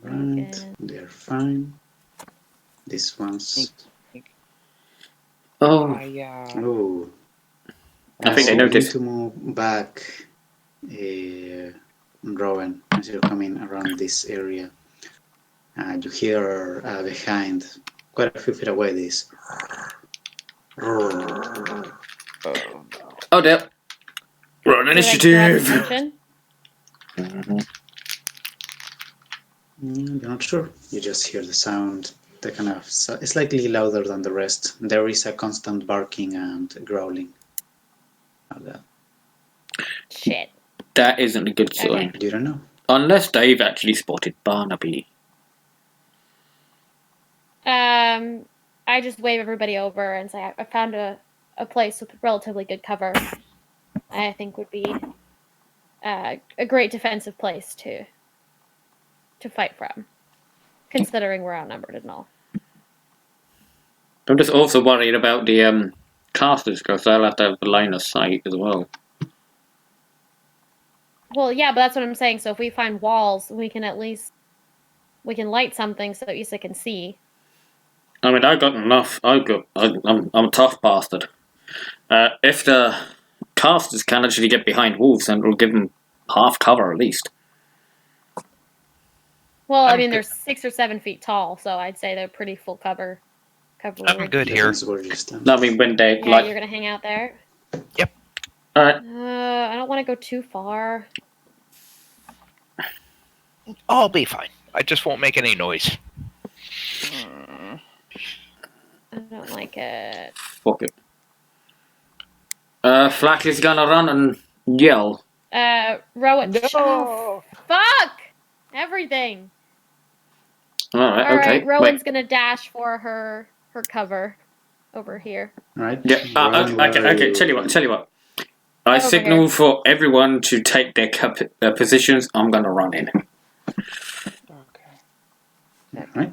Right, sneaking. they're fine. This one's. Oh, Oh. I think they you noticed. need to move back, Rowan, as you're coming around this area. You hear behind, quite a few feet away, this. oh no. Oh, there. Roll Do they grab initiative. attention? You're not sure. You just hear the sound. The kind of it's slightly louder than the rest. There is a constant barking and growling. Of that. Shit. That isn't a good sign. Okay. You don't know. Unless Dave actually spotted Barnaby. I just wave everybody over and say I found a place with relatively good cover. I think would be a great defensive place to fight from, considering we're outnumbered and all. I'm just also worried about the casters because they'll have to have the line of sight as well. Well, yeah, but that's what I'm saying. So if we find walls, we can light something so that Issa can see. I mean, I got enough. I'm a tough bastard. If the casters can actually get behind wolves, then it'll give them half cover at least. Well, I I'm mean, good. they're 6 or 7 feet tall, so I'd say they're pretty full cover. I'm good You here. can support your stand. I mean, when they Yeah, you're gonna hang out there. Alright. I don't want to go too far. I'll be fine. I just won't make any noise. I don't like it. Fuck it. Flack is gonna run and yell. Rowan. No. Oh, fuck! Everything. Alright, All right, okay. Rowan's gonna dash for her cover over here. Right? Yeah. Rowan, where are Okay. Tell you what. I Over signal here. for everyone to take their positions. I'm gonna run in. Okay. Right.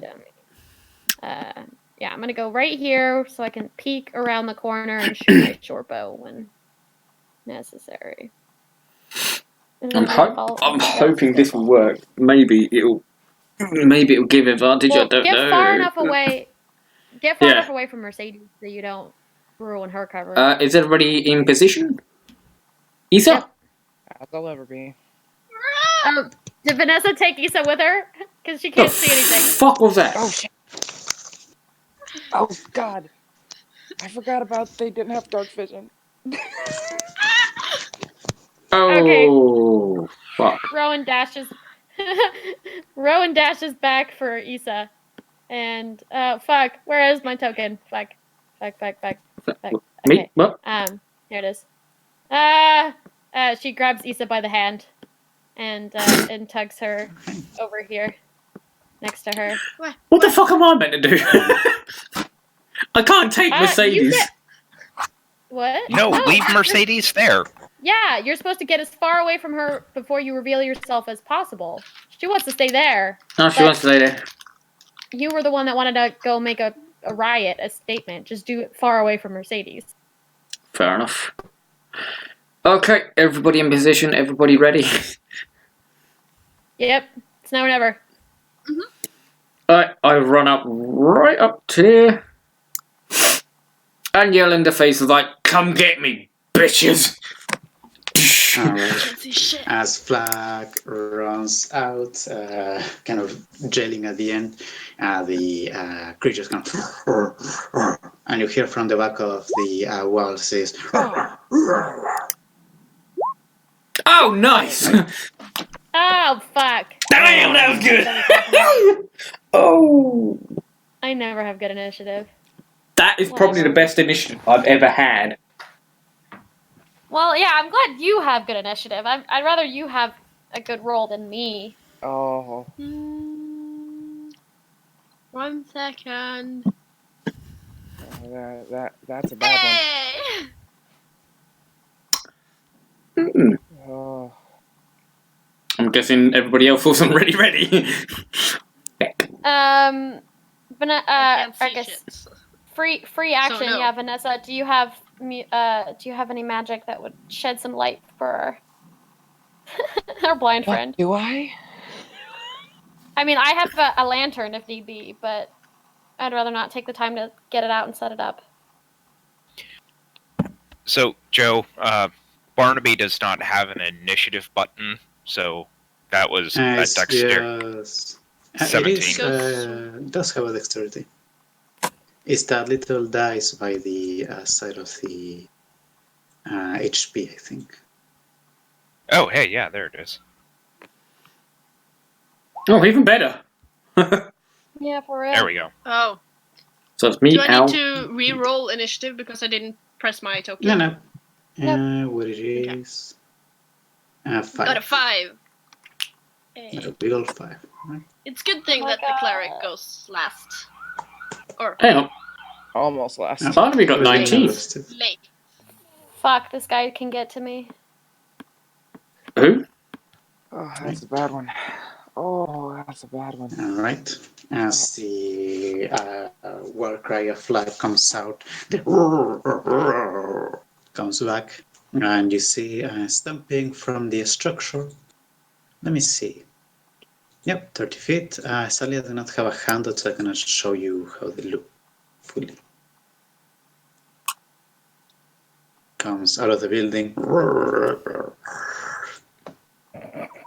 Yeah, I'm gonna go right here so I can peek around the corner and shoot my short bow when necessary. And then I'm hoping this will work. Maybe it'll give advantage. Well, I don't get know. far enough away. Get far Yeah. enough away from Mercedes so you don't ruin her cover. Is everybody in position? Isa? Yep. As I'll ever be. Did Vanessa take Issa with her? Because she The can't see anything. fuck was that? Oh shit. Oh god. I forgot about they didn't have dark vision. Oh, fuck. Rowan dashes. Rowan dashes back for Issa, and fuck. Where is my token? Fuck. Me? Okay. What? Here it is. She grabs Issa by the hand, and tugs her over here, next to her. What the fuck am I meant to do? I can't take Mercedes. What? No, leave Mercedes there. Yeah, you're supposed to get as far away from her before you reveal yourself as possible. She wants to stay there. No, she wants to stay there. You were the one that wanted to go make a riot, a statement. Just do it far away from Mercedes. Fair enough. Okay, everybody in position, everybody ready? Yep, it's now or never. Alright, I run up right up to here and yell in the face like, come get me, bitches! Alright. As Flag runs out, kind of yelling at the end, the creatures kind of, and you hear from the back of the wall says, Oh, nice! Oh, fuck. Damn, that was good! Oh! I never have good initiative. That is probably the best initiative I've ever had. Well, yeah, I'm glad you have good initiative. I'd rather you have a good roll than me. Oh. 1 second. That's a bad Hey! Mm. one. Oh. I'm guessing everybody else wasn't ready. I can't see Arcus, shit. free action. no. Yeah, Vanessa, do you have any magic that would shed some light for our blind What friend? do I? I mean, I have a lantern if need be, but I'd rather not take the time to get it out and set it up. So, Joe, Barnaby does not have an initiative button, so that was a dexterity. yes. 17. It does have a dexterity. It's that little dice by the side of the HP, I think. Oh, hey, yeah, there it is. Oh, even better. Yeah, for real. There we go. Oh. So it's me, Do I Al. need to re-roll initiative because I didn't press my token? No. Nope. What it is? 5. Got a 5. Hey. A big old 5. Right? It's a good thing Oh my that the cleric God. goes last. Or Hang on. Almost last. Barnaby got It was 19. listed. late. Fuck, this guy can get to me. Who? Oh, that's a bad one. Oh, that's a bad one. All right. As the war cry of Flag comes out, the comes back, and you see stamping from the structure. Let me see. Yep, 30 feet. Sadly, I do not have a handout, so I cannot show you how they look fully. Comes out of the building.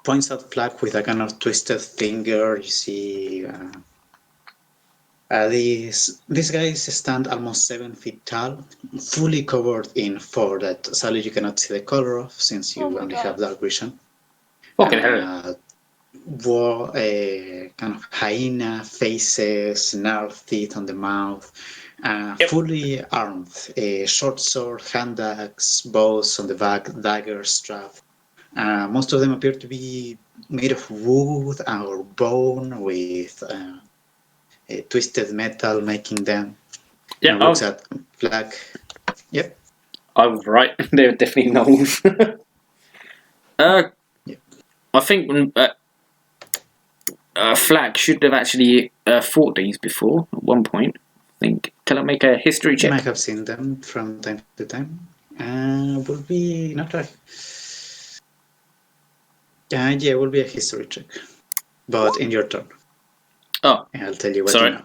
points at Flag with a kind of twisted finger. You see these guys stand almost 7 feet tall, fully covered in fur that sadly you cannot see the color of since you only have dark vision. Fucking hell. Wore kind of hyena faces, gnarled teeth on the mouth, fully armed, short sword, hand axe, bows on the back, dagger strap. Most of them appear to be made of wood or bone with twisted metal making them. Yeah, looks at Flag. Yep. I was right. They're definitely gnolls. I think when Flag should have actually fought these before at one point. I think. Can I make a history You check? might have seen them from time to time. Will be not right. Yeah, will be a history check, but in your turn. Oh, I'll tell you what sorry. you know.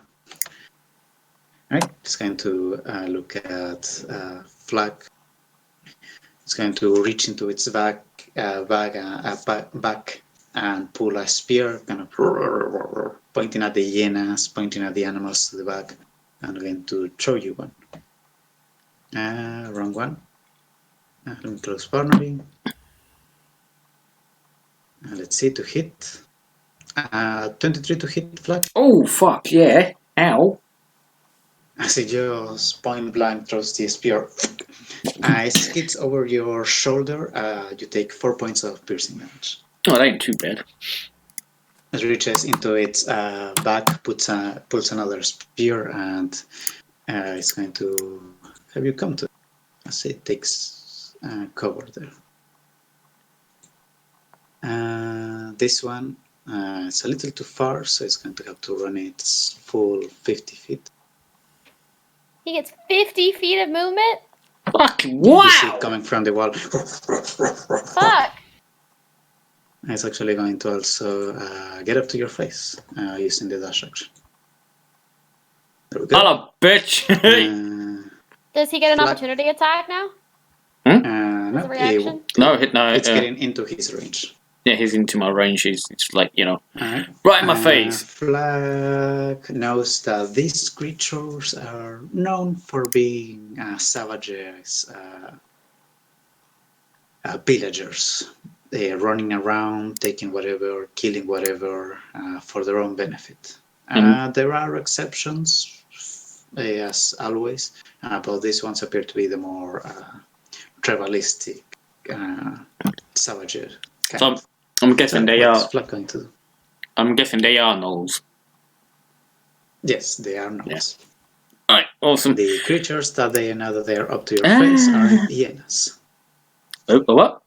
All right, it's going to look at Flag. It's going to reach into its back and pull a spear, kind of pointing at the hyenas, pointing at the animals to the back, and going to throw you one. Wrong one. Let me close Barnaby. Let's see to hit. 23 to hit Flag. Oh, fuck, yeah. Ow. As it just point blank throws the spear. It skids over your shoulder. You take 4 points of piercing damage. Oh, that ain't too bad. It reaches into its back, pulls another spear, and it's going to have you come to it as it takes cover there. This one is a little too far, so it's going to have to run its full 50 feet. He gets 50 feet of movement? Fucking You wow! see it coming from the wall. Fuck. It's actually going to also get up to your face using the dash action. There we go. Hello, bitch! Does he get an Flag. opportunity attack now? No, As a reaction? it's getting into his range. Yeah, he's into my range. He's like, you know, Alright. right in my face. Flag knows that these creatures are known for being savages, villagers. They're running around, taking whatever, killing whatever for their own benefit. There are exceptions, as always, but these ones appear to be the more tribalistic, savage kind. So I'm guessing they are. What's Flag going to do? I'm guessing they are gnolls. Yes, they are gnolls. Alright, awesome. The creatures that they know that they are up to your face are hyenas. Oh, what?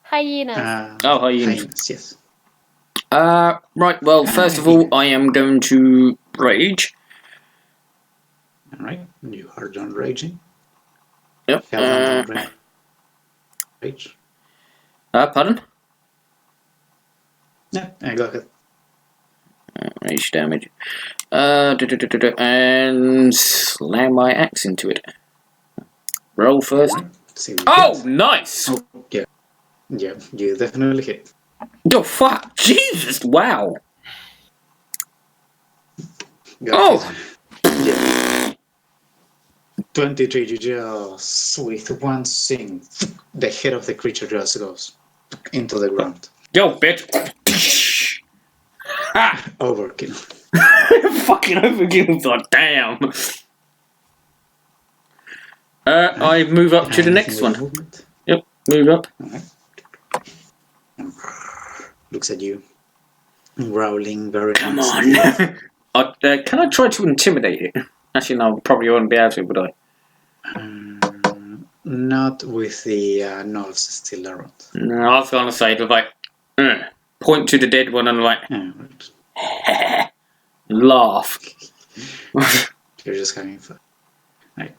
Hyenas. Hyenas. Yes. Right, well, first of all, I am going to rage. Alright, you are done raging. Yep. Rage. Pardon? Yeah, go ahead. Rage damage. And slam my axe into it. Roll first. See Oh, nice! Oh, yeah. Yeah, you definitely hit. Oh, fuck! Jesus! Wow! Got it. Yeah. 23, you just, with one swing, the head of the creature just goes into the ground. Yo, bitch! Ha! Overkill. Fucking overkill, like, damn! I move up to the next one. Movement. Yep, move up. Alright. Looks at you. Growling very Come nicely. on! Can I try to intimidate it? Actually, no, probably won't be able to, would I? Not with the gnolls still around. No, I was gonna say, like, point to the dead one and like, Right. laugh. You're just having fun. Right.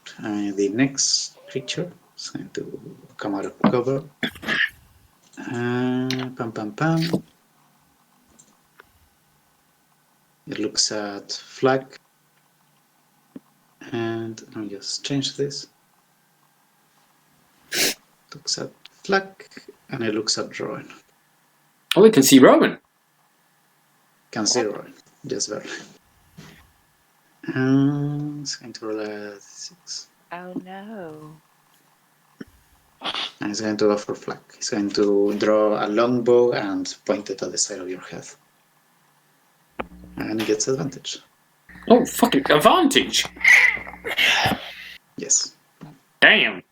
The next creature is going to come out of cover. Pam pam pam. It looks at Flag. And let me just change this. Looks at Flag and it looks at Rowan. Oh, we can see Rowan. Can see Rowan. Just barely. It's going to roll a 6. Oh no. And he's going to go for flank. He's going to draw a longbow and point it at the side of your head. And he gets advantage. Oh, fucking advantage! Yes. Damn.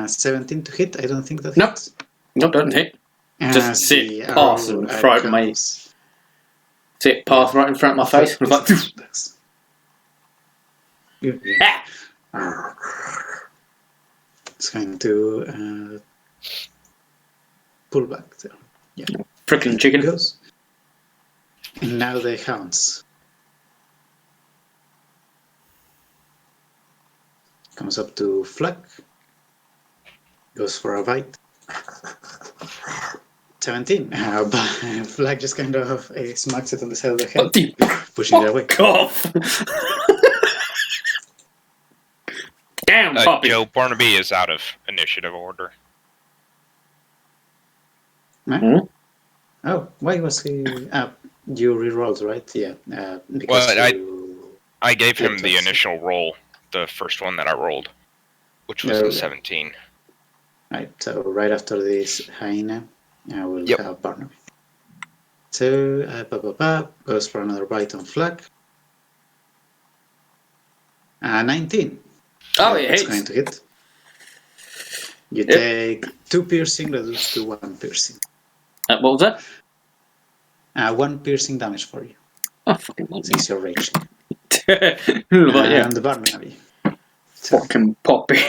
17 to hit. I don't think that Nope. hits. Nope, doesn't hit. Just As sit the past arrow and throw it in my comes- sit path right in front of my face. I was like, Ah! It's going to pull back there. Yeah. frickin' It chicken. goes. And now the hounds. Comes up to Flack. Goes for a bite. 17. But Flack just kind of smacks it on the side of the head, pushing it away. Cough. Damn, puppy. Joe, Barnaby is out of initiative order. Huh? Oh, why was he? You rerolled, right? Yeah. Because Well, I gave him the Yes. initial roll, the first one that I rolled, which was a 17. Right, so right after this hyena, I will Yep. have Barnaby. So, goes for another bite on Flack. 19. Oh, it It's hits. going to hit. You Yep. take 2 piercing, reduced to 1 piercing. What was that? 1 piercing damage for you, Oh, fucking love since you're raging. it. But yeah, And Barnaby. So, fucking puppy.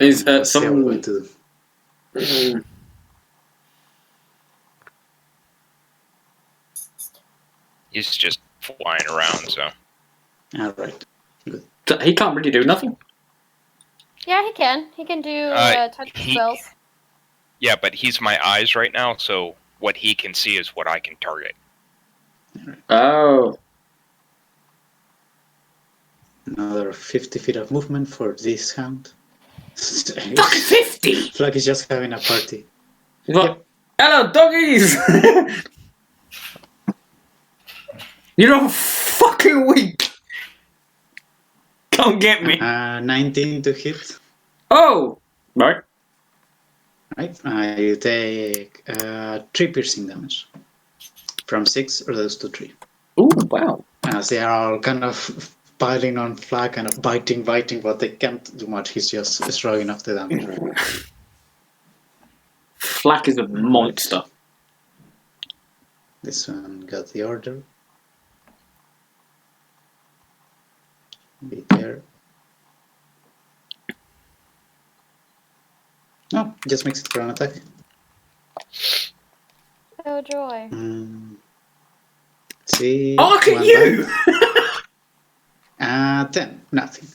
Is let's see how we're someone... going to do. He's just flying around, so. Alright. He can't really do nothing. Yeah, he can. He can do touch spells. Yeah, but he's my eyes right now, so what he can see is what I can target. Oh. Another 50 feet of movement for this hound. Fucking 50! Flack is just having a party. What? Yep. Hello, doggies! You're fucking weak! Come get me! 19 to hit. Oh! Right. Right. You take 3 piercing damage. From 6 reduced to 3. Ooh, wow. As they are all kind of piling on Flack, kind of biting, but they can't do much. He's just shrugging off the damage. Flack is a monster. This one got the order. Be there. No, just makes it for an attack. Oh joy. See. Oh, look at one you! bite. 10, nothing.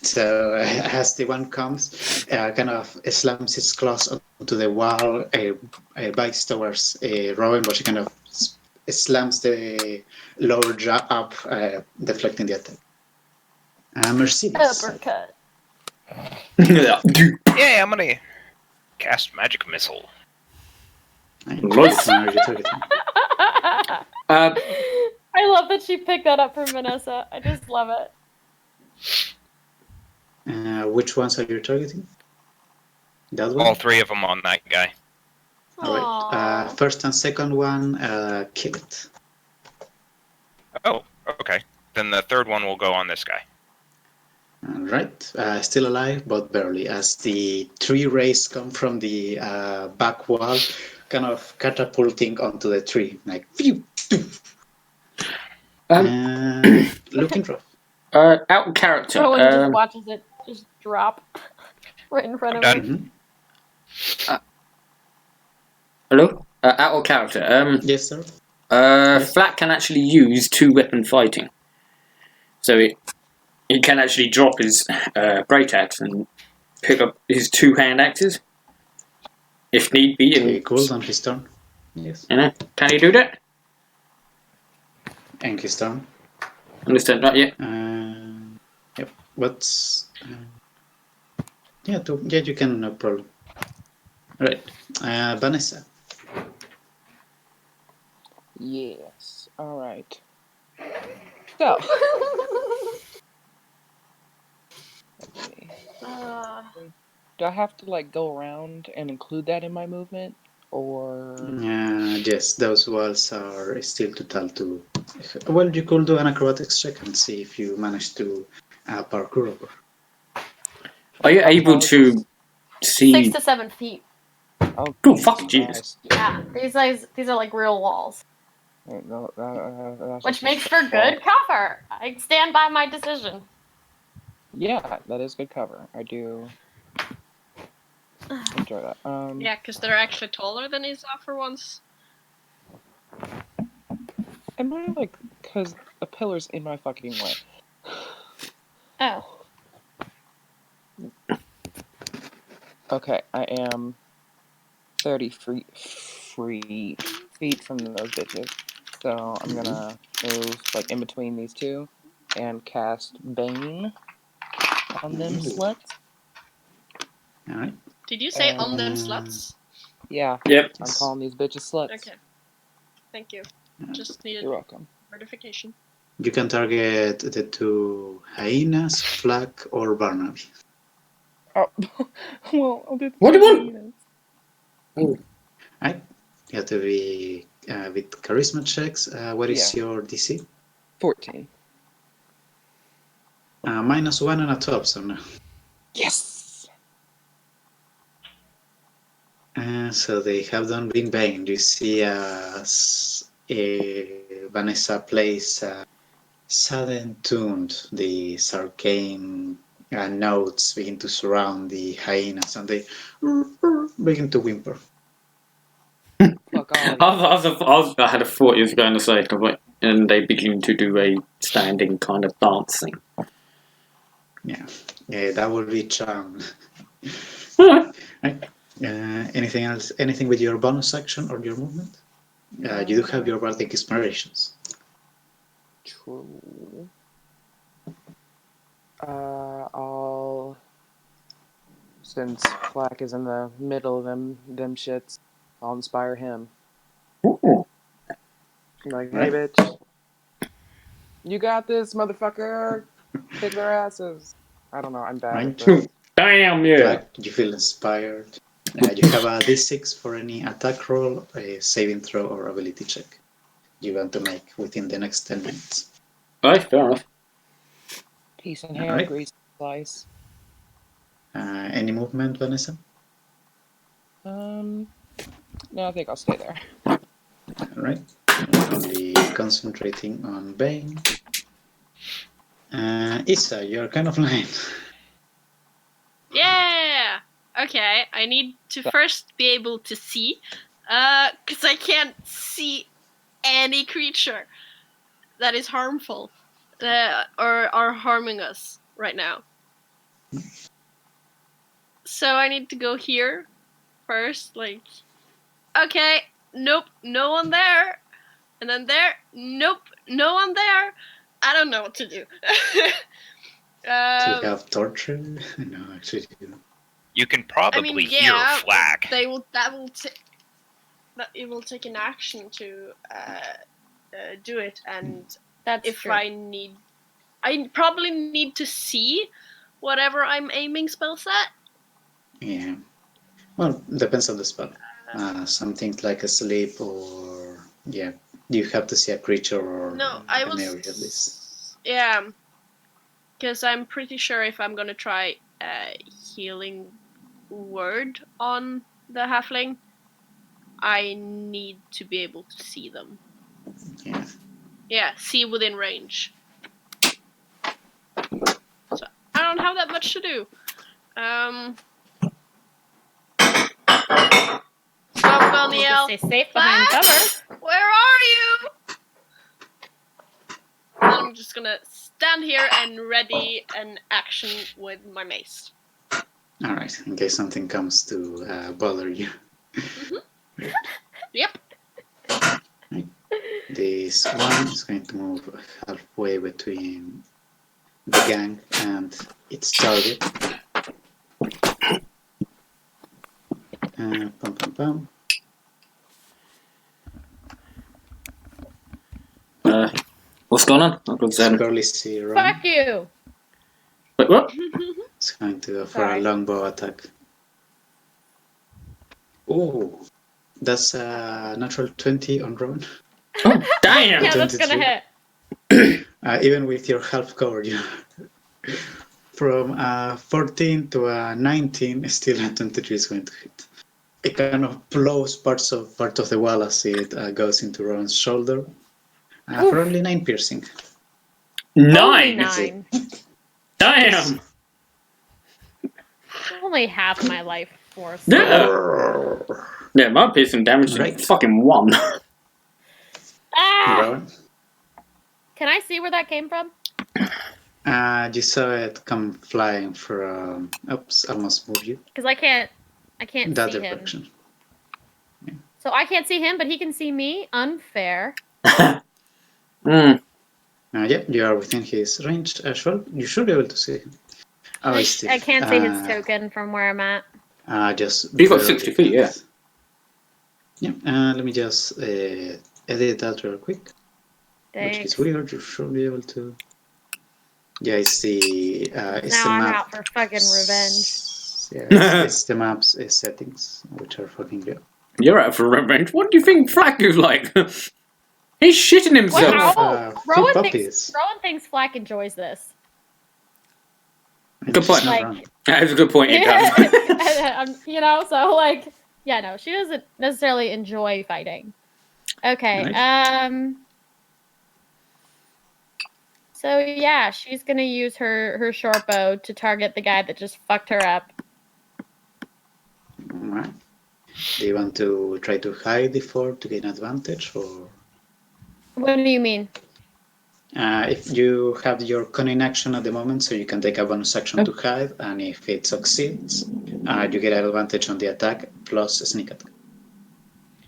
So as the one comes, kind of slams its claws onto the wall, bites towards Robin, but she kind of slams the lower jaw up, deflecting the attack. Mercedes. Uppercut. Yeah. Yeah, I'm gonna cast Magic Missile. Nice. I love that she picked that up from Vanessa. I just love it. Which ones are you targeting? That one? All 3 of them on that guy. All right. Aw. First and second one, kill it. Oh, okay. Then the third one will go on this guy. All right. Still alive, but barely, as the 3 rays come from the back wall, kind of catapulting onto the tree, like phew, looking rough. Out of character. Rowan just watches it just drop right in front of I'm him. Hello? Out of character. Yes, sir. Flat can actually use 2-weapon fighting. So he can actually drop his great axe and pick up his 2-hand axes. If need be. Okay, cool, on his turn. Yes. You know, can he do that? And his turn. Understand, right? Yeah. Yep. What's Yeah, you can, no problem. Right. Vanessa. Yes. All right. So. Let's see. Do I have to like go around and include that in my movement, or? Yes, those walls are still total to. Well, you could do an acrobatics check and see if you manage to parkour over. Are you able to 6 see? to 7 feet. Oh, Oh, fucking Jesus. Yeah, these are like real walls, That's which just makes a for good wall. cover. I stand by my decision. Yeah, that is good cover. I do enjoy that. Yeah, because they're actually taller than Isa for once. And really like, cause a pillar's in my fucking way. Oh. Okay, I am 30 feet from those bitches. So I'm gonna move like in between these two and cast Bane on them sluts. All right. Did you say on them Uh, sluts? Yeah, Yep. I'm calling these bitches sluts. Okay. Thank you. Just needed You're welcome. verification. You can target the two hyenas, Flack, or Barnaby. Oh, well, I'll do the What do you want? hyenas. Right? You have to be with charisma checks. What is your DC? 14. -1 and a top, so no. Yes! So they have done been banged. You see Vanessa plays sudden tuned. These arcane notes begin to surround the hyenas and they begin to whimper. Fuck all. I had a thought you were going to say, and they begin to do a standing kind of dancing. Yeah, that will be charm. Right. Anything else? Anything with your bonus action or your movement? You do have your bardic inspirations. True. I'll... Since Flack is in the middle of them shits, I'll inspire him. Ooh. Like, hey, Right. bitch. You got this, motherfucker. Kick their asses. I don't know, I'm bad Right. at this. Damn yeah! Like, you feel inspired. You have a d6 for any attack roll, a saving throw, or ability check you want to make within the next 10 minutes. Right, fair enough. Peace and hair, Alright. grease slice. Any movement, Vanessa? No, I think I'll stay there. Alright. Only concentrating on Bane. Issa, you're kind of lame. Yeah! Okay, I need to first be able to see. Because I can't see any creature that is harmful. Or are harming us right now. So I need to go here first, like... Okay, nope, no one there. And then there, nope, no one there. I don't know what to do. Do you have torture? No, actually you don't. You can probably hear Flack. It will take an action to do it, and That's if true. I probably need to see whatever I'm aiming spells at. Yeah. Well, depends on the spell. Some things like a sleep or you have to see a creature or an area at least. Yeah, because I'm pretty sure if I'm gonna try healing word on the halfling, I need to be able to see them. Yeah. Yeah, see within range. So I don't have that much to do. Stop, Danielle. Stay safe behind cover. Where are you? I'm just gonna stand here and ready an action with my mace. All right, in case something comes to bother you. Mm-hmm. Yep. Right. This one is going to move halfway between the gang and its target. Pum, pum, pum. What's going on? I've got It's Zen. barely see Ron. Fuck you. Wait, what? It's going to go for Sorry. a longbow attack. Oh, that's a natural 20 on Ron. Oh, damn! Yeah, that's gonna 23. hit. Even with your half cover, you from 14 to 19, still a 23 is going to hit. It kind of blows part of the wall as it goes into Ron's shoulder. For only 9 piercing. Only 9! 9. Damn! Only half my life force. Yeah! Yeah, my piercing damage is Right. fucking 1. Ah! Ron, Can I see where that came from? you saw it come flying from. Oops, almost moved you. Because I can't That see him. direction. So I can't see him, but he can see me. Unfair. Mm. Yeah, you are within his range as well. You should be able to see him. Oh, I, still, I can't see his token from where I'm at. Just You got barely 60 feet, yeah. can't. Yeah, let me just edit that real quick. Which Thanks. is weird, you should be able to. Yeah, it's the Now I'm map. out for fucking revenge. Yeah, it's the map's settings, which are fucking good. You're out for revenge. What do you think Flack is like? He's shitting himself. Wow. Full Rowan puppies. thinks Flack enjoys this. Good point. She's not Like- wrong. That is a good point, it does. You know, so like, yeah, no, she doesn't necessarily enjoy fighting. Okay. Nice. So yeah, she's gonna use her short bow to target the guy that just fucked her up. Alright. Do you want to try to hide the fort to gain advantage, or What do you mean? if you have your cunning action at the moment, so you can take a bonus action to hide, and if it succeeds, you get an advantage on the attack plus a sneak attack.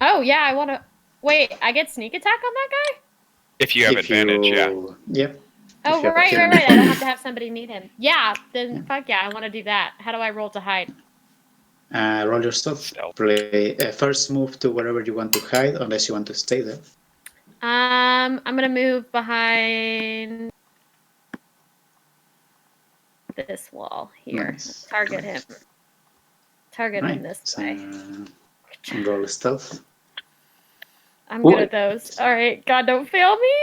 Oh yeah, I wanna wait. I get sneak attack on that guy. If you have advantage, yeah. Yep. Oh If you have right. hidden I don't fort. have to have somebody meet him. Yeah, then fuck yeah, I want to do that. How do I roll to hide? Roll your stealth. Stealth. Play first move to wherever you want to hide, unless you want to stay there. I'm gonna move behind this wall here. Nice. Target him. Target him this way. Roll stealth. I'm good at those. All right, God, don't fail me.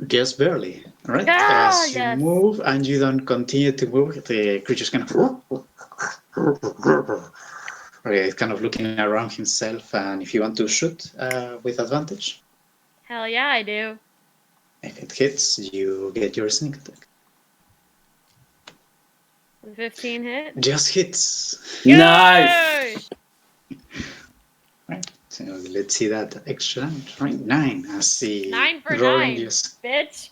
Just barely, right? Ah, As you yes. move and you don't continue to move, the creature's kind of. Okay, it's kind of looking around himself, and if you want to shoot with advantage, Hell yeah, I do. if it hits, you get your sneak attack. 15 hit. Just hits. Nice! Yay! Right. So let's see that extra damage. Right, 9. I see. 9 for Roaring 9, just bitch.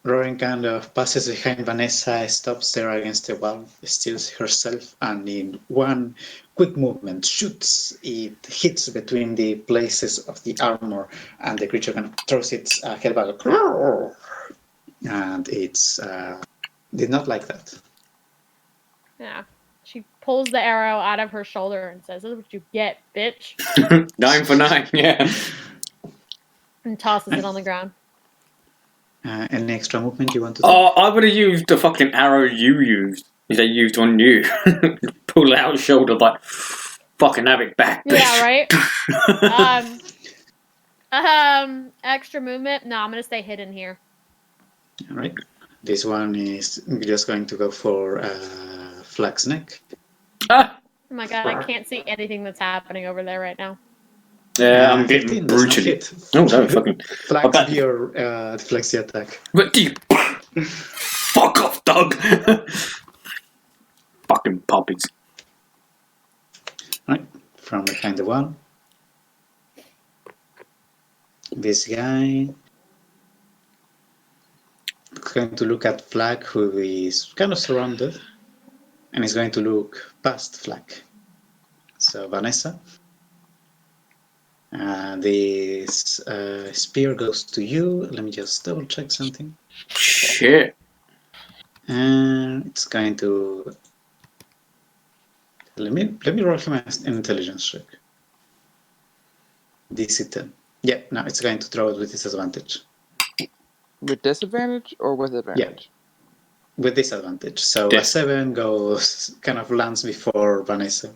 Roaring kind of passes behind Vanessa, stops there against the wall, steals herself, and in one quick movement shoots. It hits between the places of the armor, and the creature kind of throws its head back. And it's did not like that. Yeah. She pulls the arrow out of her shoulder and says, "This is what you get, bitch," 9 for 9, yeah. and tosses it on the ground. Any extra movement you want to do? Oh, I would have used the fucking arrow you used. They used on you. Pull it out shoulder, but fucking have it back, bitch. Yeah, right? Extra movement? No, I'm gonna stay hidden here. All right. This one is just going to go for Flag's neck. Ah! Oh my god, I can't see anything that's happening over there right now. Yeah, I'm 15 getting does not brutally. hit. Oh, no, fucking. Flags your deflects the attack. But you. Fuck off, Doug! Fucking puppies. Right, from behind the wall. This guy is going to look at Flag, who is kind of surrounded, and he's going to look past Flag. So, Vanessa. This spear goes to you. Let me just double check something. Shit. And it's going to... Let me roll him an intelligence check. DC 10. Yeah, no, it's going to throw it with disadvantage. With disadvantage or with advantage? With disadvantage. So Yeah. a 7 goes, kind of lands before Vanessa.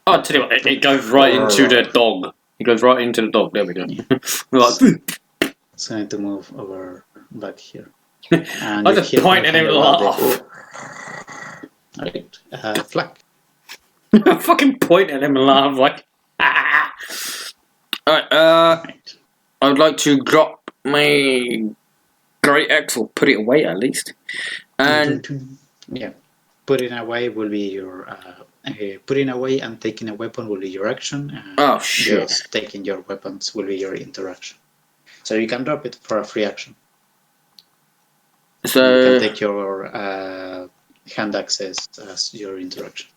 Oh, I'll tell you what, it goes right into the dog. It goes right into the dog. There we go. Yeah. Like, It's going to move over back here. I you just hear point at him and about laugh. Alright, Flak. I fucking point at him and laugh like. Ah. Alright, Right. I would like to drop my great axe or put it away at least. And Yeah, putting away will be your putting away and taking a weapon will be your action. And oh shit! just taking your weapons will be your interaction. So you can drop it for a free action. You So can take your hand axes as your interaction.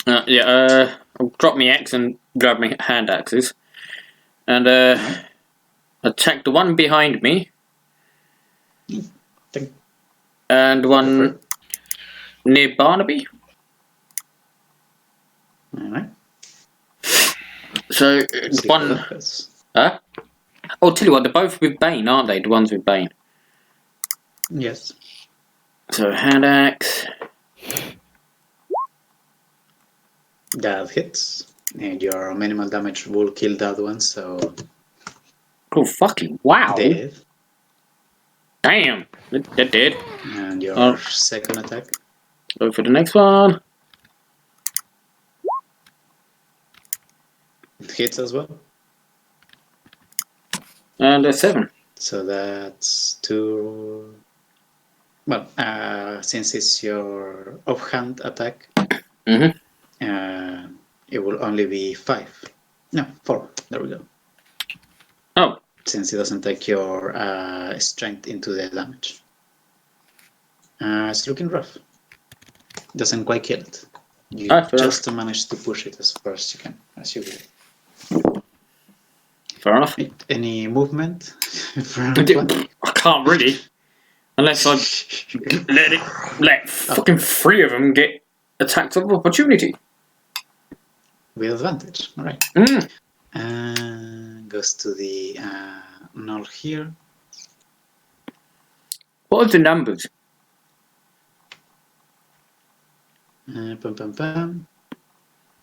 I'll drop my axe and grab my hand axes, and attack the one behind me, Think- and go for one it. near Barnaby. Alright. So See one. how that goes. Huh? Oh, tell you what, they're both with Bane, aren't they? The ones with Bane. Yes. So hand axe. That hits. And your minimal damage will kill that one, so Oh fucking wow! dead. Damn, they're dead. And your Oh. second attack. Go for the next one. It hits as well. And a 7. So that's 2. Well, since it's your offhand attack, Mhm. It will only be 5. No, 4. There we go. Oh, Since it doesn't take your strength into the damage. It's looking rough. Doesn't quite kill it. You fair just manage to push it as far as you can, as you will. fair enough. Any movement? I can't really, unless I let fucking 3 of them get attacks of opportunity. With advantage. All right. Goes to the null here. What are the numbers? Pum pum pum.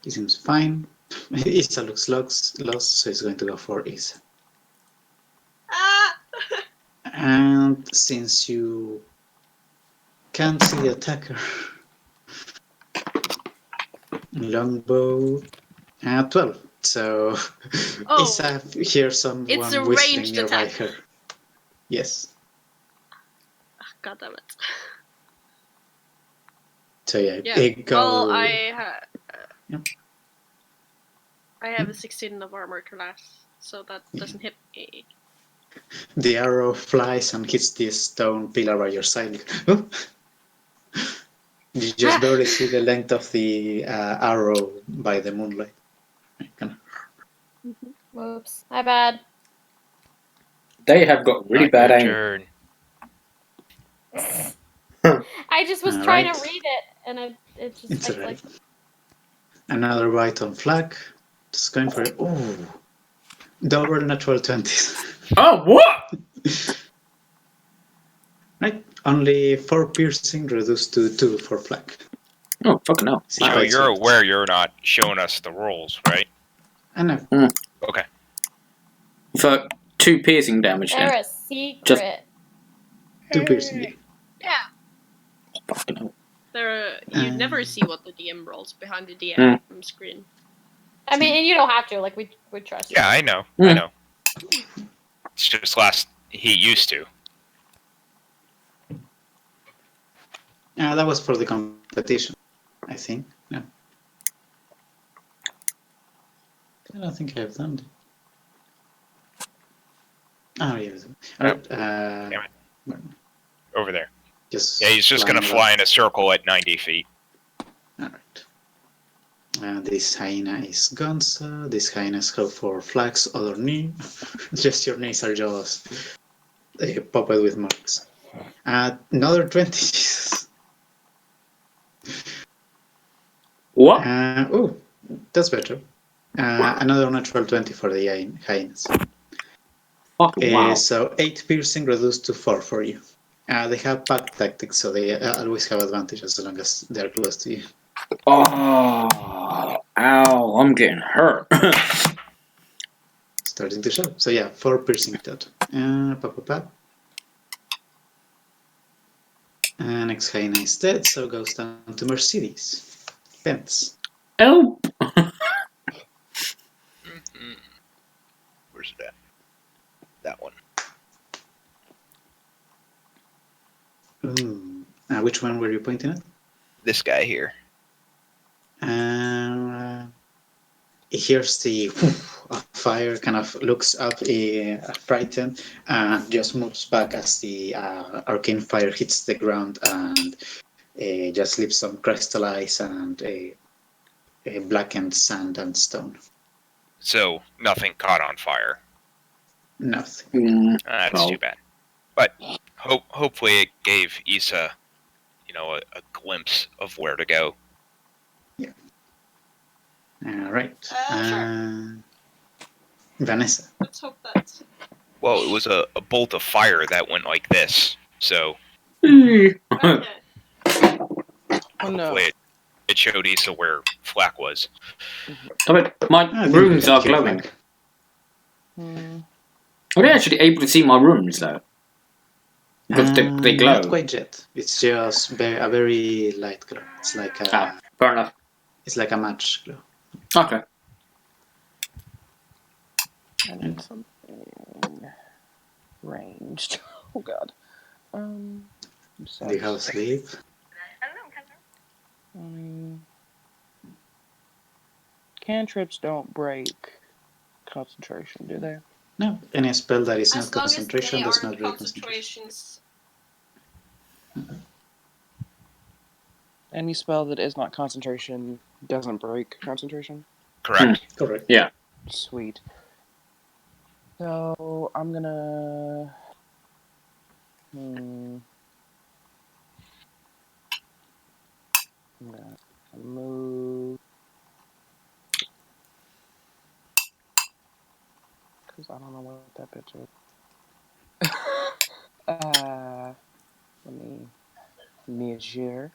He seems fine. Isa looks lost, so he's going to go for Isa. Ah! And since you can't see the attacker, longbow, 12. So Oh. Isa hears someone It's a whistling ranged nearby attack. her. Yes. God damn it. So yeah, Yeah. it goes. Well, Yep. I have a 16 of armor class, so that doesn't hit me. The arrow flies and hits the stone pillar by your side. Oh. You just barely see the length of the arrow by the moonlight. Whoops. My bad. They have got really Not bad your aim. turn. I just was All trying right. to read it, and it just It's like, alright. Another bite on Flak. Just going for it. Oh, double natural 20s. Oh, what? Right, only 4 piercing reduced to 2 for Flak. Oh, fucking hell. See, So quite you're soft. aware you're not showing us the rolls, right? I know. Okay. For 2 piercing damage they're then. a secret. Just- 2 piercing. Yeah. Fucking hell. You never see what the DM rolls behind the DM screen. I mean, and you don't have to. Like, we trust Yeah, you. I know. Yeah. I know. It's just he used to. That was for the competition, I think. No. I don't think I've done it. Oh, yes. Alright, Damn it. Over there. just Yeah, he's just gonna flying fly in a circle at 90 feet. Alright. This hyena is Gonza. These hyenas go for Flak's other knee. Just your knees are just puppet with marks. Another 20. Jesus. What? Oh, that's better. Another natural 20 for the hyenas. Fucking wow. So 8 piercing reduced to 4 for you. They have pack tactics, so they always have advantage as long as they're close to you. Oh, ow, I'm getting hurt. Starting to show. So yeah, 4 piercing total. Next hyena is dead, so goes down to Mercedes. Pence. Help! Where's it at? That one. Ooh. Which one were you pointing at? This guy here. He hears the fire, kind of looks up, frightened, and just moves back as the arcane fire hits the ground and just leaves some crystallized and blackened sand and stone. So nothing caught on fire. Nothing. That's too bad. But hopefully it gave Issa, a glimpse of where to go. Yeah. All right. Sure. Vanessa. Let's hope that. Well, it was a bolt of fire that went like this. So Okay. Oh no. hopefully it showed Issa where Flack was. But my rooms are glowing. Are they actually able to see my rooms though? Because they glow. Not quite yet. It's just a very light glow. It's like a. Fair enough. It's like a match glow. Okay. I need something ranged. Oh god. Do you have sleep? Cantrips don't break concentration, do they? No. Any spell that is As not long as concentration they does aren't not break concentration. concentrations. Any spell that is not concentration doesn't break concentration? Correct. Correct. Yeah. Sweet. So, I'm gonna... I'm gonna move... Because I don't know what that bitch is. Let me measure.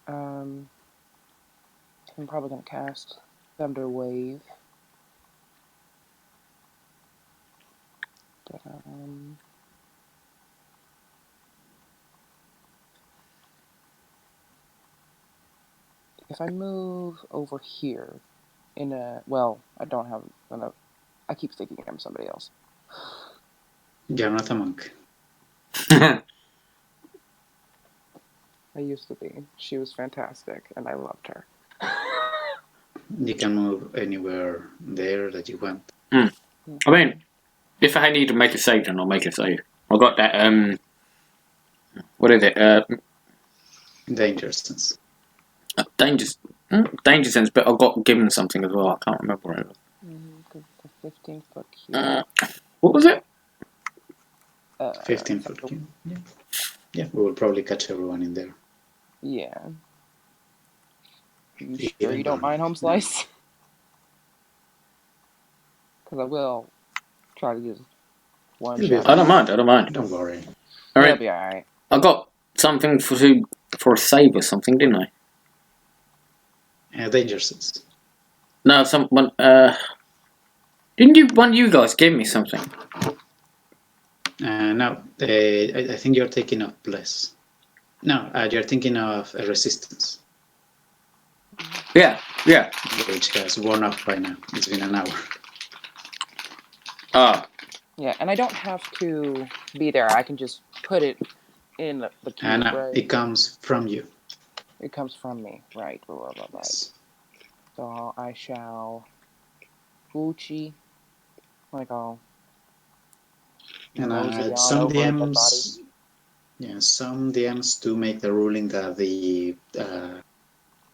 I'm probably gonna cast Thunder Wave. But, if I move over here in a... Well, I don't have enough... I keep thinking I'm somebody else. You're not a monk. I used to be. She was fantastic, and I loved her. You can move anywhere there that you want. I mean, if I need to make a save, then I'll make a save. I got that, what is it? Danger sense. Danger sense, but I got given something as well. I can't remember what it was. The 15-foot cube. What was it? 15-foot cube. Yeah. Yeah, we will probably catch everyone in there. Yeah. You sure you don't mind, Home Slice? Because I will try to use one shot. I don't mind. Don't worry. All It'll right. be alright. I got something for a save or something, didn't I? Danger sense. No, someone. Didn't one of you guys give me something? No, I think you're taking up less. No, you're thinking of a resistance. Yeah. Which has worn off by now. It's been an hour. Ah. Yeah, and I don't have to be there. I can just put it in the cube, And right? it comes from you. It comes from me. Right. So I shall... Uchi. Like I'll... And nose it down some over the DMs... Yeah, some DMs do make the ruling that the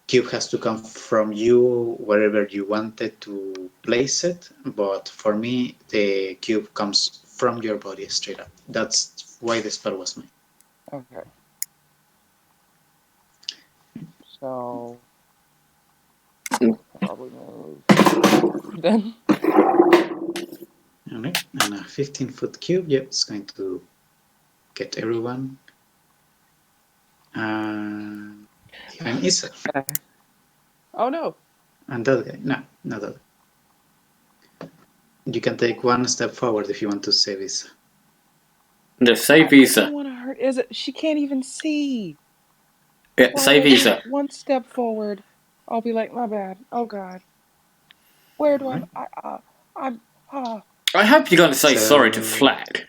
cube has to come from you wherever you wanted to place it, but for me the cube comes from your body straight up. That's why the spell was made. Okay. So probably move then. Alright, and a 15-foot cube. Yep, it's going to get everyone. And even Isa. Oh no! And that guy. No, not that. You can take one step forward if you want to save Isa. Just save I Isa. don't want to hurt Isa. She can't even see. Yeah, Well, save Isa. One step forward, I'll be like, my bad. Oh God. Where do Alright. I'm I hope you're going to say So- sorry to Flag.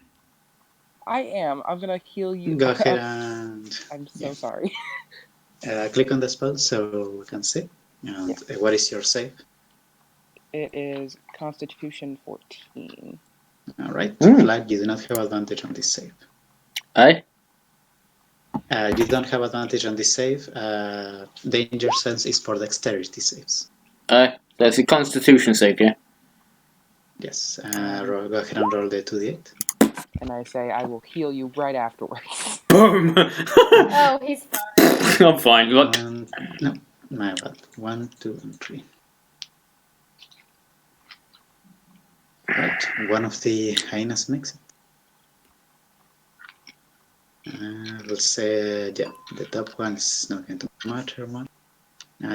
I am. I'm gonna heal you. Go ahead and I'm so sorry. click on the spell so we can see. And what is your save? It is Constitution 14. Alright, Mm. Flag, you do not have advantage on this save. Eh? You don't have advantage on this save. Danger sense is for dexterity saves. That's a Constitution save, yeah? Yes. Go ahead and roll the 2d8. And I say I will heal you right afterwards. Boom! Oh, he's fine. I'm fine, look. No, my bad. 1, 2, and 3. Right, one of the hyenas makes it. We'll say, yeah, the top one is not going to matter much.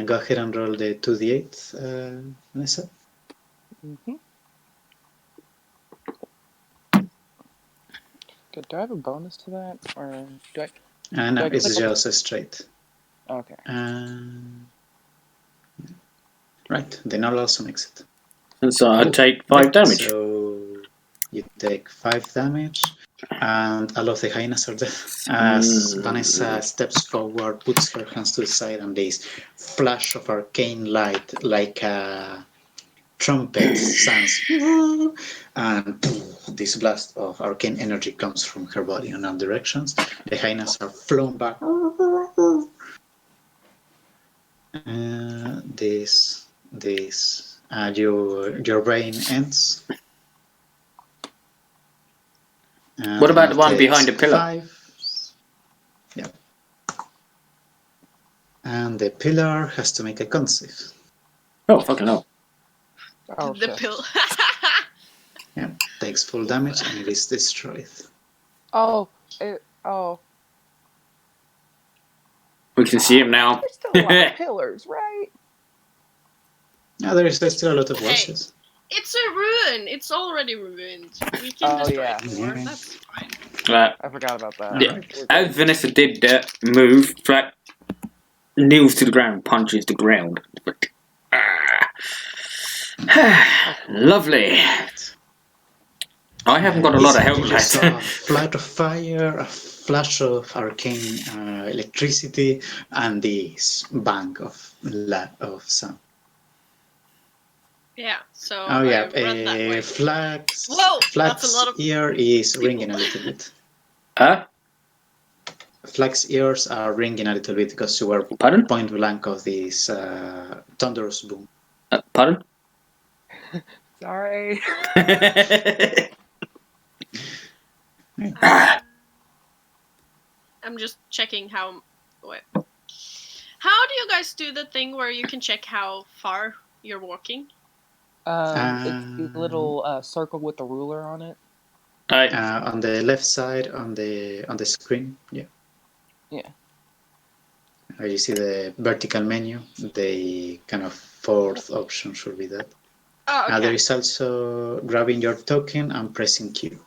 Go ahead and roll the 2d8, Vanessa. Mm-hmm. Good. Do I have a bonus to that, or do I? No, I it's click on- just a straight. Okay. Right, the null also makes it. And so I take 5 damage. So you take 5 damage, and all of the hyenas are dead. As Vanessa steps forward, puts her hands to the side, and this flash of arcane light, like a trumpet, sounds, and this blast of arcane energy comes from her body in all directions. The hyenas are flown back. Your brain ends. What about the one Takes behind the pillar? 5. Yeah. And the pillar has to make a con save. Oh, fucking hell. Oh, the shit. pill. Yeah. Takes full damage and it is destroyed. Oh. We can see him now. There's still a lot of pillars, right? Yeah, there is still a lot of washes. It's a ruin. It's already ruined. We can Oh, destroy yeah. it more. Yeah. That's fine. I forgot about that. Yeah. Alright. As Vanessa did that move, Flag kneels to the ground, punches the ground. Lovely. I haven't got a lot of help You just saw a left. flood of fire, a flash of arcane electricity, and this bang of sound. Yeah. So Oh yeah, I run that way. Flag's Whoa, that's a lot of ear is people. ringing a little bit. Huh? Flag's ears are ringing a little bit because you were Pardon? point blank of this thunderous boom. Pardon? Sorry. I'm just checking how. Wait. How do you guys do the thing where you can check how far you're walking? It's the little circle with the ruler on it. On the left side on the screen, yeah. Yeah. You see the vertical menu. The kind of fourth option should be that. Oh, okay. There is also grabbing your token and pressing Q.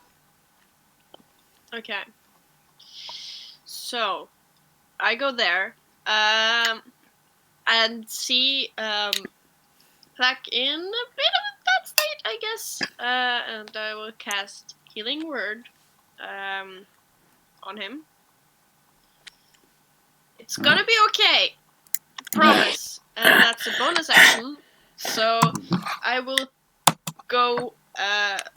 Okay. So, I go there, and see, Black in a bit of a bad state, I guess. And I will cast Healing Word, on him. It's gonna be okay. Promise. And that's a bonus action. So, I will go,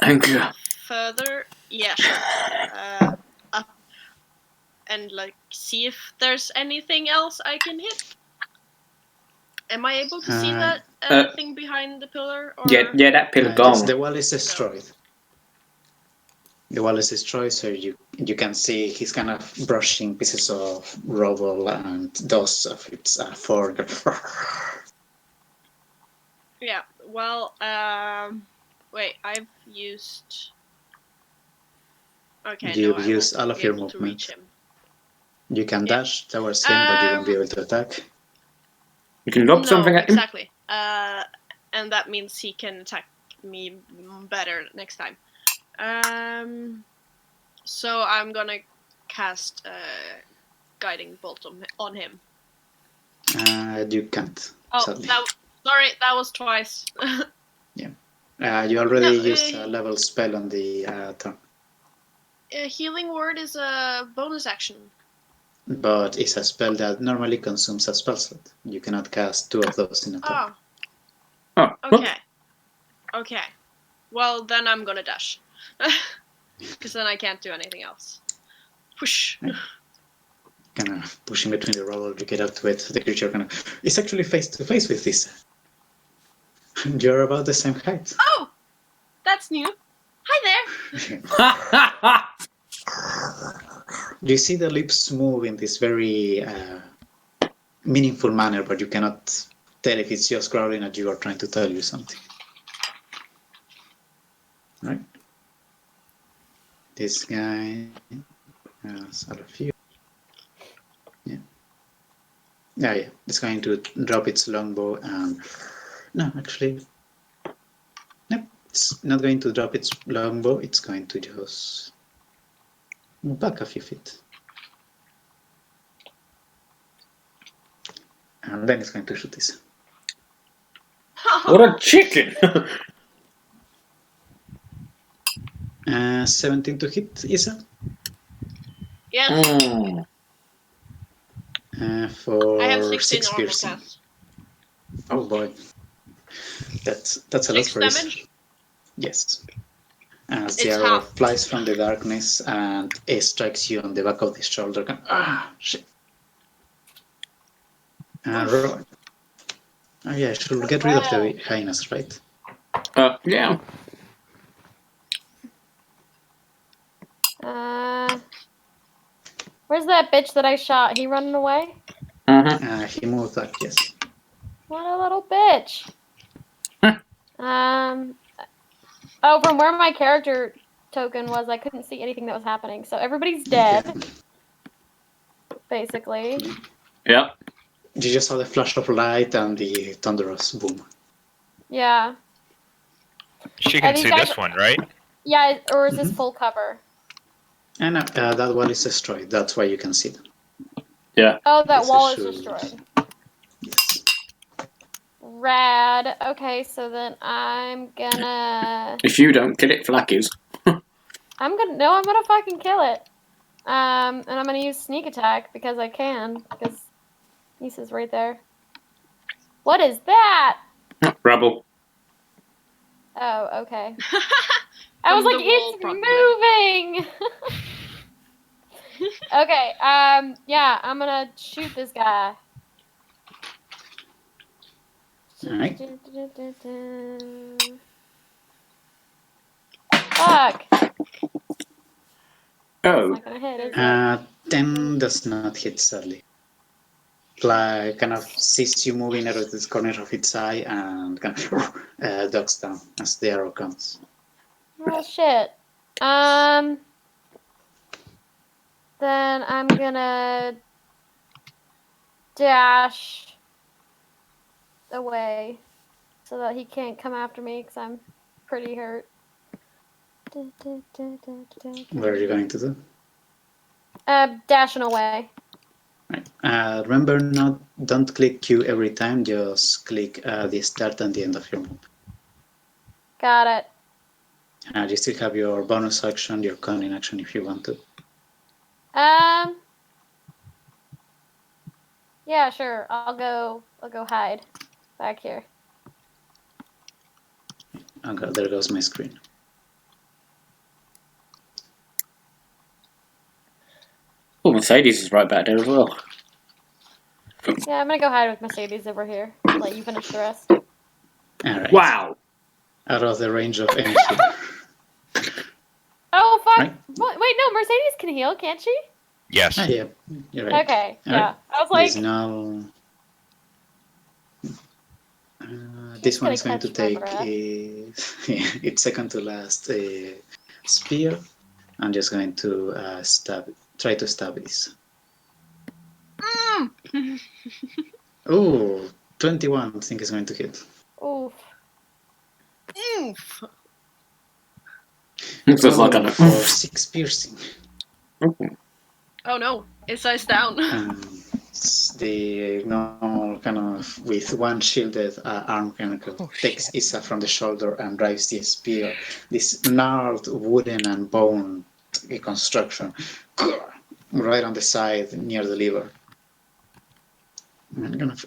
Thank you. further. Yeah, sure. Up and like see if there's anything else I can hit. Am I able to see that thing behind the pillar? Or... Yeah, that pillar Yes, gone. the wall is destroyed. The wall is destroyed, so you can see he's kind of brushing pieces of rubble and dust of its fur. Yeah. Well, wait. I've used. Okay. You've no, I used won't all of be your able to movement. reach him. You can Yeah. dash towards him, but you won't be able to attack. You can lob something at him. Exactly. And that means he can attack me better next time. So I'm gonna cast guiding bolt on him. You can't. Oh, Sadly. sorry, that was twice. You already No, used a level spell on the turn, healing word is a bonus action. but it's a spell that normally consumes a spell slot. You cannot cast 2 of those in a turn. Oh, Oh, okay. Okay. Well, then I'm gonna dash. Because then I can't do anything else. Push. Kind of pushing between the rubble to get up to it. The creature kind of is actually face to face with this. You're about the same height. Oh! That's new. Hi there! You see the lips move in this very meaningful manner, but you cannot tell if it's just growling at you or trying to tell you something. Right? This guy has all of you. Yeah. Yeah. It's going to drop its longbow and... No, actually... Nope. It's not going to drop its longbow. It's going to just... move back a few feet. And then it's going to shoot this. what a chicken! 17 to hit, Isa? Yes, For I have 16 6 armor piercing. class. Oh boy. That's a lot 6 for Isa. damage? Yes. As the It's arrow half. flies from the darkness and it strikes you on the back of the shoulder. Shit. Oh yeah, I should get rid of the hyenas, right? Yeah. Where's that bitch that I shot? He running away? He moved back, yes. What a little bitch. Oh, from where my character token was, I couldn't see anything that was happening. So everybody's dead, basically. Yeah. You just saw the flash of light and the thunderous boom. Yeah. She can these see guys- this one, right? Yeah, or is this full cover? And that wall is destroyed. That's why you can see them. Yeah. Oh, that Yes, wall it is should. destroyed. Yes. Rad. Okay, so then I'm gonna... If you don't kill it, Flack is. I'm gonna fucking kill it. And I'm gonna use sneak attack because I can, because Issa's right there. What is that? Rubble. Oh, okay. I was From like, the wall, it's probably. moving! Okay, yeah, I'm gonna shoot this guy. Alright. Fuck! It's Oh. not gonna hit, is it? 10 does not hit, sadly. Fly kind of sees you moving out of the corner of its eye and kind of ducks down as the arrow comes. Oh shit. Then I'm gonna dash away so that he can't come after me because I'm pretty hurt. What are you going to do? Dashing away. Right. Remember, don't click Q every time. Just click the start and the end of your move. Got it. You still have your bonus action, your cunning action if you want to. Yeah, sure. I'll go hide back here. Okay, there goes my screen. Oh, Mercedes is right back there as well. Yeah, I'm gonna go hide with Mercedes over here. Let you finish the rest. Alright. Wow. Out of the range of anything. Oh fuck! Wait, no, Mercedes can heal, can't she? Yes. Yeah, you're right. Okay, All yeah. right. I was like, There's no. She's This one gonna is going to catch my take breath. its second to last spear. I'm just going to try to stab this. Mm. Oh, 21 I think is going to hit. oof. Oof. It's just like Oh, a. for 6 piercing. Oh no, it size down. The normal kind of with one shielded arm kind of takes Issa from the shoulder and drives the spear. This gnarled wooden and bone construction right on the side near the liver. And kind of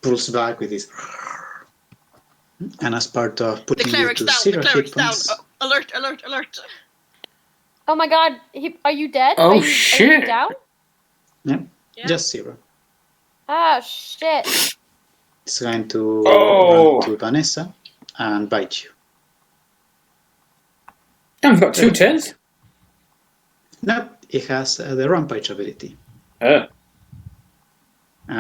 pulls back with this. And as part of The putting you cleric's to down. 0 The cleric's hit down. points, Alert! Alert! Alert! Oh my god, are you dead? Oh, are you, Are shit. you down? yeah, Yeah. just 0. Ah, shit. It's going to Oh. run to Vanessa and bite you. I've got 2 turns. Nope, it has the Rampage ability. Oh.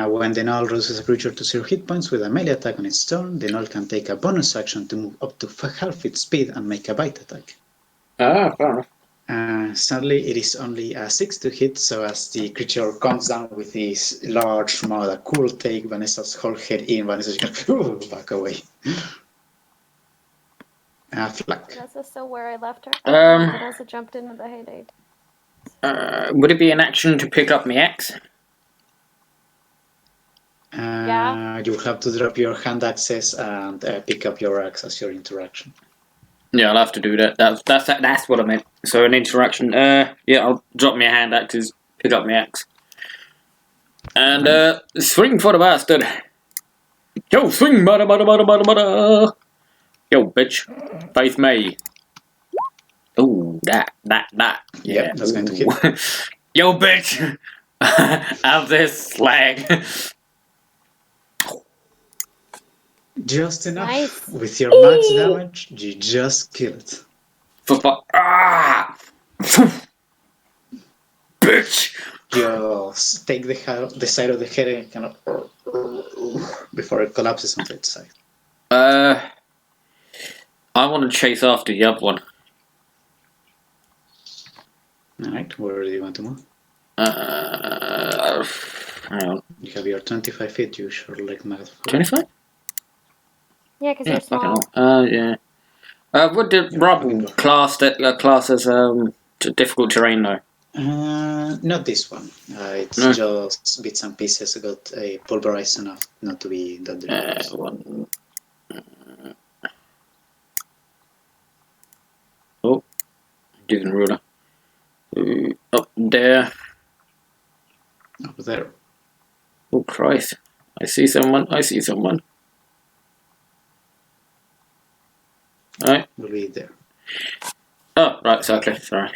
When the Null loses a creature to 0 hit points with a melee attack on its turn, the Null can take a bonus action to move up to half its speed and make a bite attack. Ah, fair enough. Sadly, it is only a 6 to hit, so as the creature comes down with this large mouth, a cool take Vanessa's whole head in, Vanessa's going to back away. Flack. Vanessa's still where I left her. Vanessa jumped into the heyday. Would it be an action to pick up my axe? Yeah. You will have to drop your hand access and pick up your axe as your interaction. Yeah, I'll have to do that. That's what I meant. So an interaction. Yeah, I'll drop my hand axes, pick up my axe, and swing for the bastard. Yo, swing, mother. Yo, bitch, Faith May. Ooh, that. Yeah, that's going to hit. Yo, bitch, have this slag. Just enough. Nice. With your max damage, you just kill it. Ah! Bitch! Just take the side of the head and kind of before it collapses onto its side. I want to chase after the other one. Alright, where do you want to move? Hang on. You have your 25 feet, you sure like math. 25? Yeah, because Yeah, you're small. yeah. Would the rubble class as difficult terrain though? Not this one. It's No. just bits and pieces. Got pulverized enough not to be that dangerous. One. Oh, using ruler. Up there. Up there. Oh Christ! I see someone. Alright. Will be there. Oh, right, exactly. Sorry.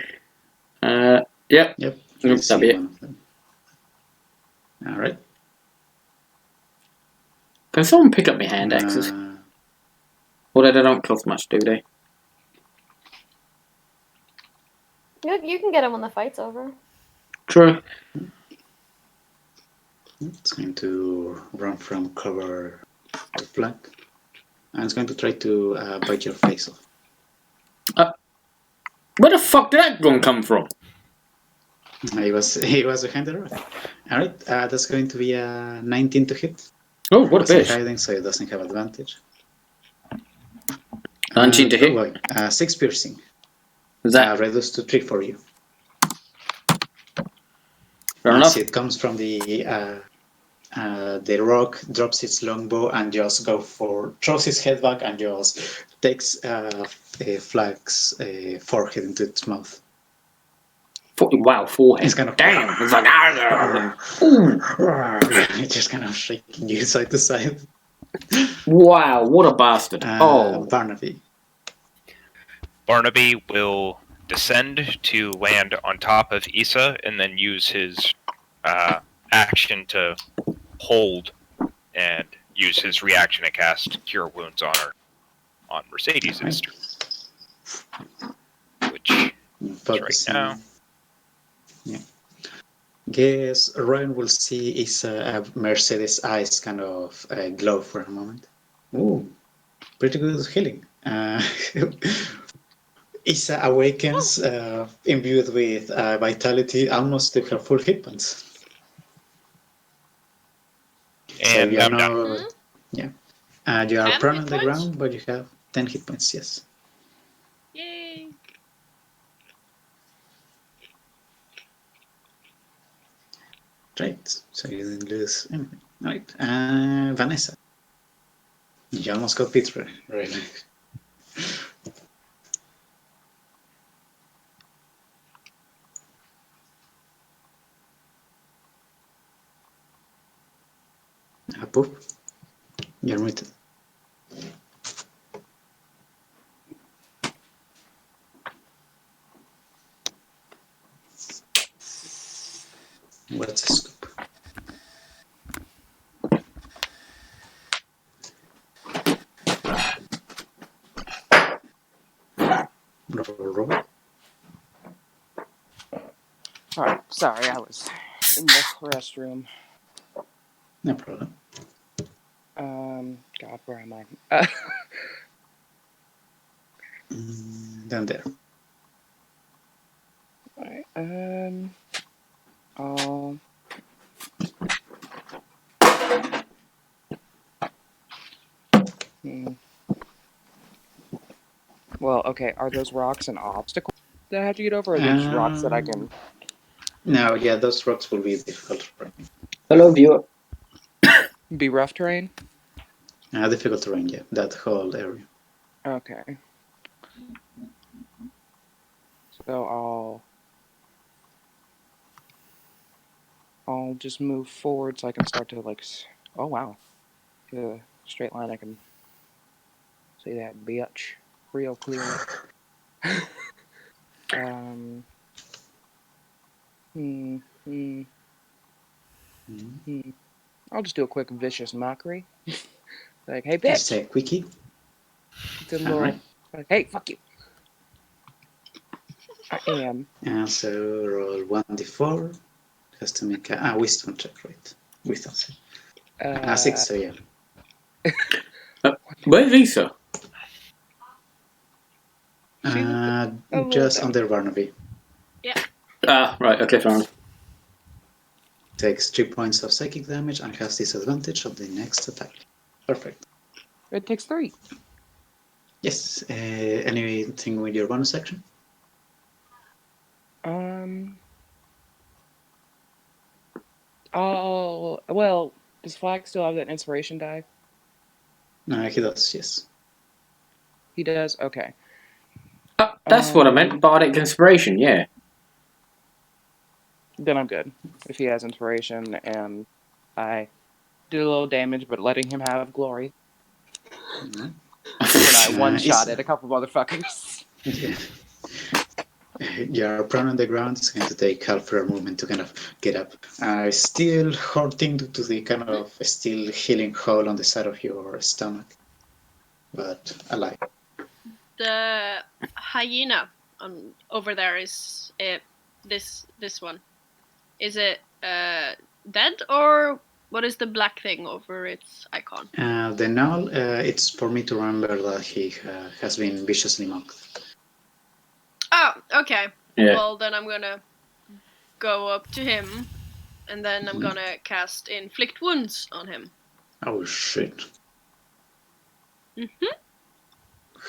Yep. Yep. Yep, You that'd be see it. one of them. Alright. Can someone pick up my hand axes? Although they don't cost much, do they? You can get him when the fight's over. True. It's going to run from cover or flank. And it's going to try to bite your face off. Where the fuck did that gun come from? He was behind the rock. Alright, that's going to be a 19 to hit. Oh, what a It's bitch. hiding, so it doesn't have advantage. 19 to hit. Oh boy, 6 piercing. Is that Reduced to 3 for you. fair You enough? see it comes from the rock, drops its longbow, and just throws his head back and just takes Flag's forehead into its mouth. Wow, forehead. It's kind of Damn. It's like it's just kind of shaking you side to side. wow, what a bastard. Barnaby. Barnaby will descend to land on top of Issa and then use his action to hold and use his reaction to cast Cure Wounds on Mercedes, which focusing. now. Yeah. Guess Ryan will see Isa Mercedes' eyes kind of glow for a moment. Ooh, pretty good healing. Isa awakens, imbued with vitality, almost to her full hit points. So And you are I'm done. not, yeah. You are 10 prone hit on the points? ground, but you have 10 hit points. Yes. Yay. Right. So you didn't lose anything. Right. Vanessa. You almost got Peter, really. Poop. You're muted. What's a scoop? Robert? Alright, sorry, I was in the restroom. No problem. God, where am I? Down there. Alright, I'll... Well, okay, are those rocks an obstacle that I have to get over, or are they just rocks that I can... No, yeah, those rocks will be difficult for me. Hello, viewer. Be rough terrain? Difficult terrain, yeah, that whole area. Okay. So I'll just move forward so I can start to, like... Oh, wow. The straight line, I can see that bitch real clearly. I'll just do a quick vicious mockery. Like, hey, Just bitch! a quickie. It's a little... Alright. Like, hey, fuck you! I am. And so roll 1d4. Has to make a wisdom check, right? Wisdom check. 6, so yeah. Where's Lisa? Just under Barnaby. Ah, right, okay, fine. Takes 3 points of psychic damage and has disadvantage on the next attack. Perfect. It takes 3. Yes. Anything with your bonus action? Oh, well, does Flag still have that inspiration die? He does, yes. He does? Okay. That's what I meant, bardic inspiration, yeah. Then I'm good. If he has inspiration and I did a little damage, but letting him have glory. When I one-shotted a couple motherfuckers. Yeah. You're prone on the ground, it's going to take half your movement to kind of get up. Still hurting due to the kind of still healing hole on the side of your stomach. But alive. The hyena over there is this one. Is it dead, or what is the black thing over its icon? The null, it's for me to remember that he has been viciously mocked. Oh, okay. Yeah. Well, then I'm gonna go up to him, and then I'm gonna cast Inflict Wounds on him. Oh shit. Mm-hmm.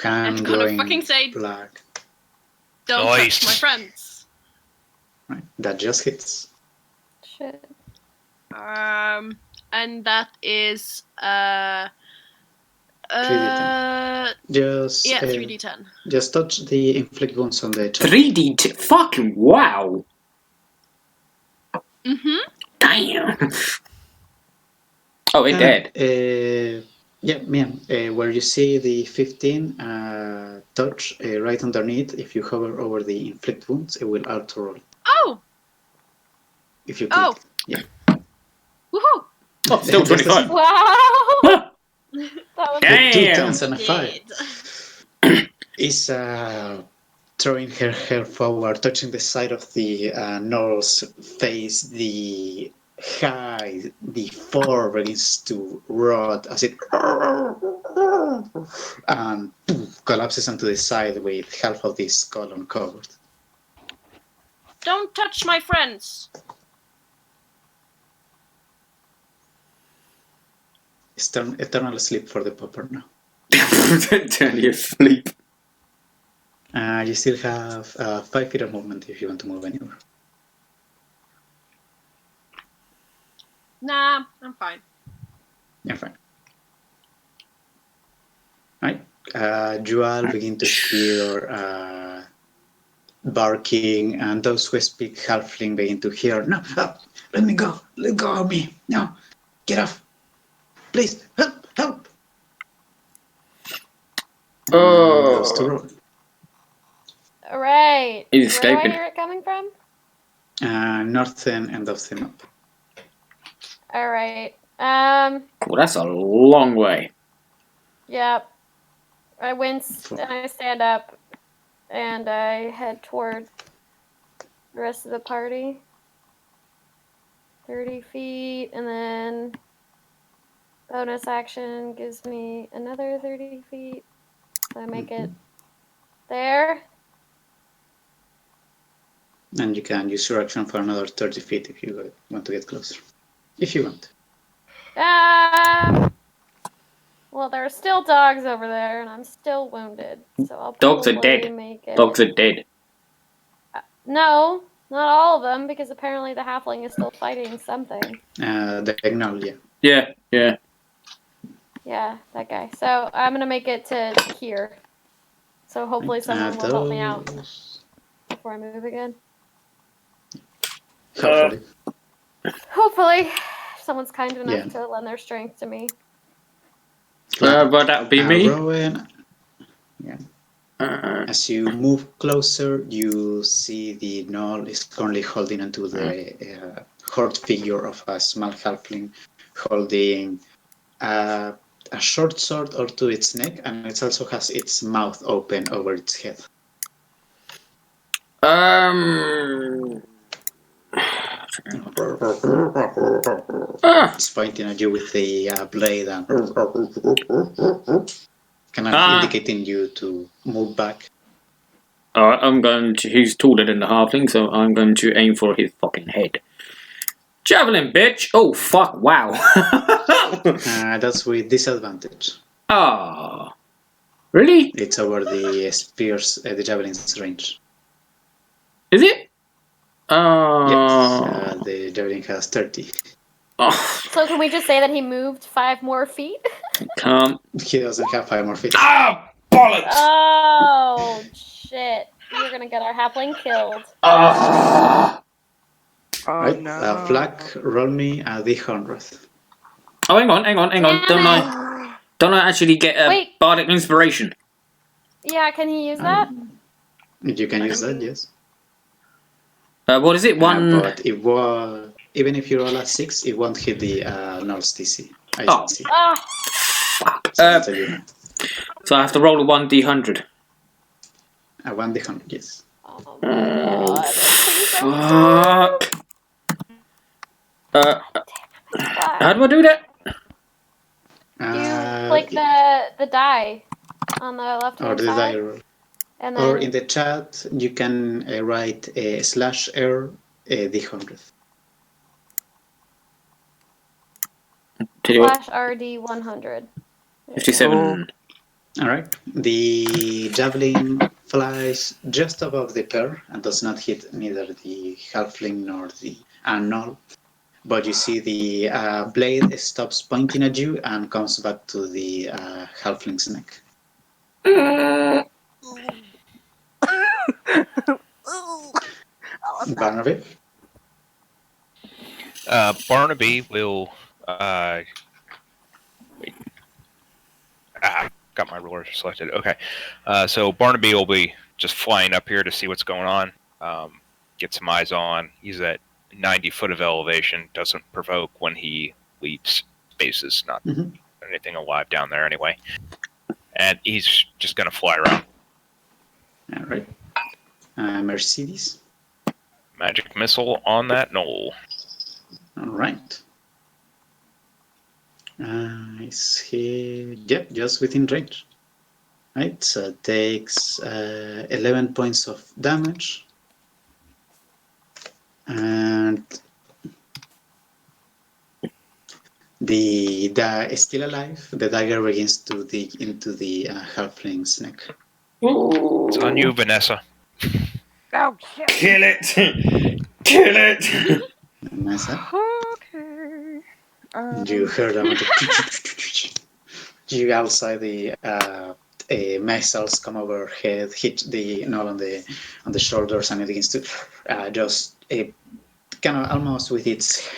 Hand I'm gonna glowing fucking say, black. don't Nice. touch my friends. Right, that just hits. Shit. And that is 3d10. Just 3d10. Just touch the inflict wounds on the chest. 3D, fucking wow! Mm-hmm. Damn! Oh, it dead. Where you see the 15 touch right underneath, if you hover over the inflict wounds, it will auto-roll. Oh! If you click. Yeah. Woohoo! Oh, still 25. Wow! That was With 2 Damn! 10s and a 5. Is throwing her hair forward, touching the side of the Norl's face. The fur begins to rot as it and collapses onto the side with half of the skull uncovered. Don't touch my friends. Eternal sleep for the popper now. Eternally asleep. You still have 5 feet of movement if you want to move anywhere. Nah, I'm fine. Yeah, fine. Right. You all begin to hear barking, and those who speak halfling begin to hear, "No, let me go. Let go of me. No, get off. Please, help. Goes to roll. All right. He's Where do escaping. I hear it coming from? Northern end of the map. All right. Well, that's a long way. Yep. I wince and I stand up and I head toward the rest of the party. 30 feet, and then bonus action gives me another 30 feet. So I make it there. And you can use your action for another 30 feet if you want to get closer. If you want. Well, there are still dogs over there, and I'm still wounded. So I'll Dogs are probably dead. make it. Dogs are dead. No, not all of them, because apparently the halfling is still fighting something. The Gnoll, yeah. Yeah. Yeah, that guy. So I'm gonna make it to here. So hopefully someone will help me out before I move again. Hopefully, someone's kind enough to lend their strength to me. But that would be me. Rowan, as you move closer, you see the Gnoll is currently holding onto the horde figure of a small halfling, holding a short sword or to its neck, and it also has its mouth open over its head. It's pointing at you with the blade and kind of indicating you to move back. Alright, I'm going to. He's taller than the halfling, so I'm going to aim for his fucking head. Javelin, bitch! Oh, fuck, wow. That's with disadvantage. Ah. Really? It's over the spear's, the javelin's range. Is it? Yes, the javelin has 30. Oh, So can we just say that he moved 5 more feet? can't. He doesn't have 5 more feet. Ah, bollocks! Oh, shit. You're gonna get our halfling killed. Ah. Oh Right, no. Flack, roll me a d100. Oh, hang on. Don't I actually get a Wait. bardic inspiration? Yeah, can he use that? You can use that, yes. What is it? One. But it will, even if you roll a 6, it won't hit the Norse DC. IC. Ah, Fuck. So I'll tell you now. So I have to roll a 1d100. A 1d100, yes. oh my god. Please don't Fuck. Fuck. How do I do that? You click the die on the left or hand the die side, roll. and Or then in the chat, you can write /r d100. /RD100. 57. All right. The javelin flies just above the pair and does not hit neither the halfling nor the Gnoll. But you see the blade stops pointing at you and comes back to the halfling's neck. Barnaby? Barnaby will. Wait. Got my ruler selected. Okay. So Barnaby will be just flying up here to see what's going on. Get some eyes on. He's at 90 foot of elevation. Doesn't provoke when he leaps spaces. Not anything alive down there anyway. And he's just going to fly around. All right. Mercedes. Magic missile on that knoll. All right. Is he? Yep, just within range. Right, so it takes 11 points of damage, and the is still alive. The dagger begins to dig into the halfling's neck. It's on you, Vanessa. Oh shit! Kill it! Kill it! Vanessa, Okay. you heard about the you outside the missiles come overhead, hit the knoll on the shoulders, and it begins to just kind of almost with its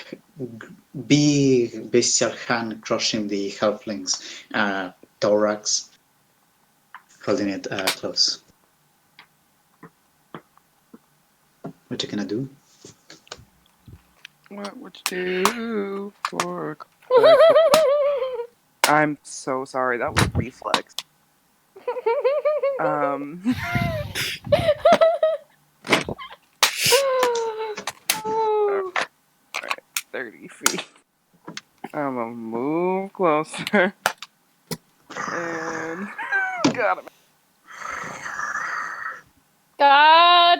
big bestial hand crushing the halfling's thorax, holding it close. What you gonna do? What would you do for? I'm so sorry. That was reflex. 30 feet. I'm gonna move closer. And got him. God!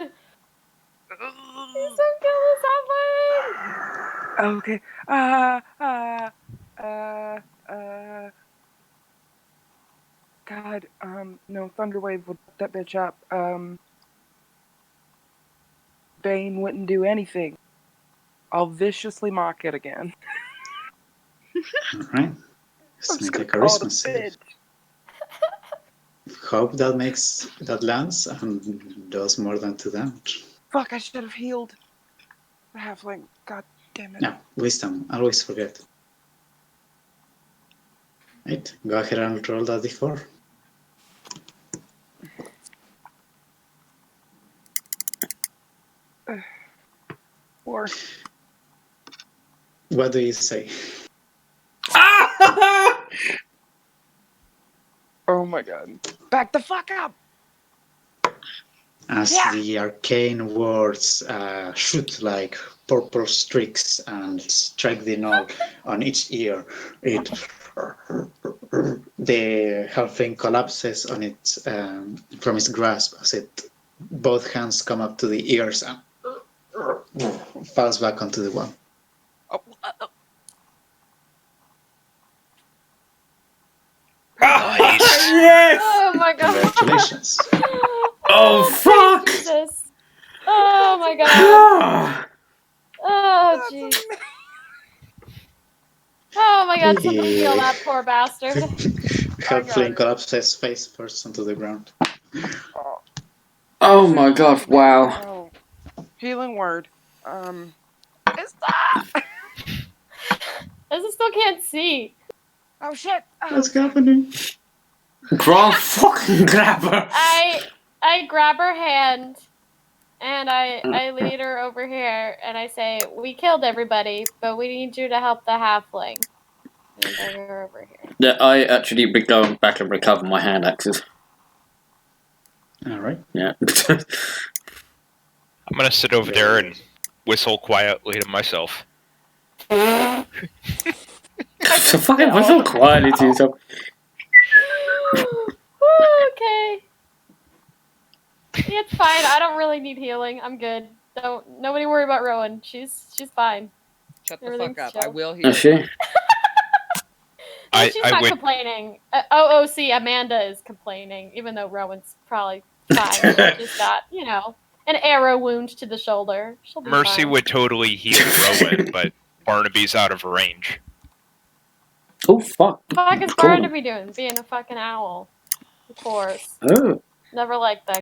Please don't kill us, halfling! Okay. God, no, Thunderwave would put that bitch up. Bane wouldn't do anything. I'll viciously mock it again. All right. I'm Just just make a gonna call it charisma a save. bitch. Hope that lands and does more than 2 damage. Fuck, I should have healed the halfling. God damn it. No, wisdom. Always forget. Right. Go ahead and roll that d4. Or What do you say? oh my god. Back the fuck up! As the arcane words shoot like purple streaks and strike the knoll on each ear, the halfling collapses on it from its grasp as both hands come up to the ears and falls back onto the wall. Oh, Nice. Yes! Oh my god! Congratulations. Oh, fuck! Jesus! Oh my god! Ah! Oh jeez! Oh my god! Somebody heal that poor bastard! Halfling collapses face first onto the ground. oh. Oh my god, wow. Oh. Healing word. It's that! I still can't see. Oh shit! Oh, What's happening? Grab fucking grab her! I grab her hand and I lead her over here and I say, "We killed everybody, but we need you to help the halfling." And I bring her over here. Yeah, I actually be going back and recover my hand axes. All right. Yeah. I'm gonna sit over there and whistle quietly to myself. So fucking whistle quietly to yourself. Okay. It's fine. I don't really need healing. I'm good. Nobody worry about Rowan. She's fine. shut the Everything's fuck up. I chill. will heal. Is she? No, I she's not would- complaining. OOC, Amanda is complaining, even though Rowan's probably fine. She just got, an arrow wound to the shoulder. She'll be Mercy fine. would totally heal Rowan, but Barnaby's out of range. Oh, fuck. Fuck is Cool. Barnaby doing? Being a fucking owl. Of course. Oh. Never liked that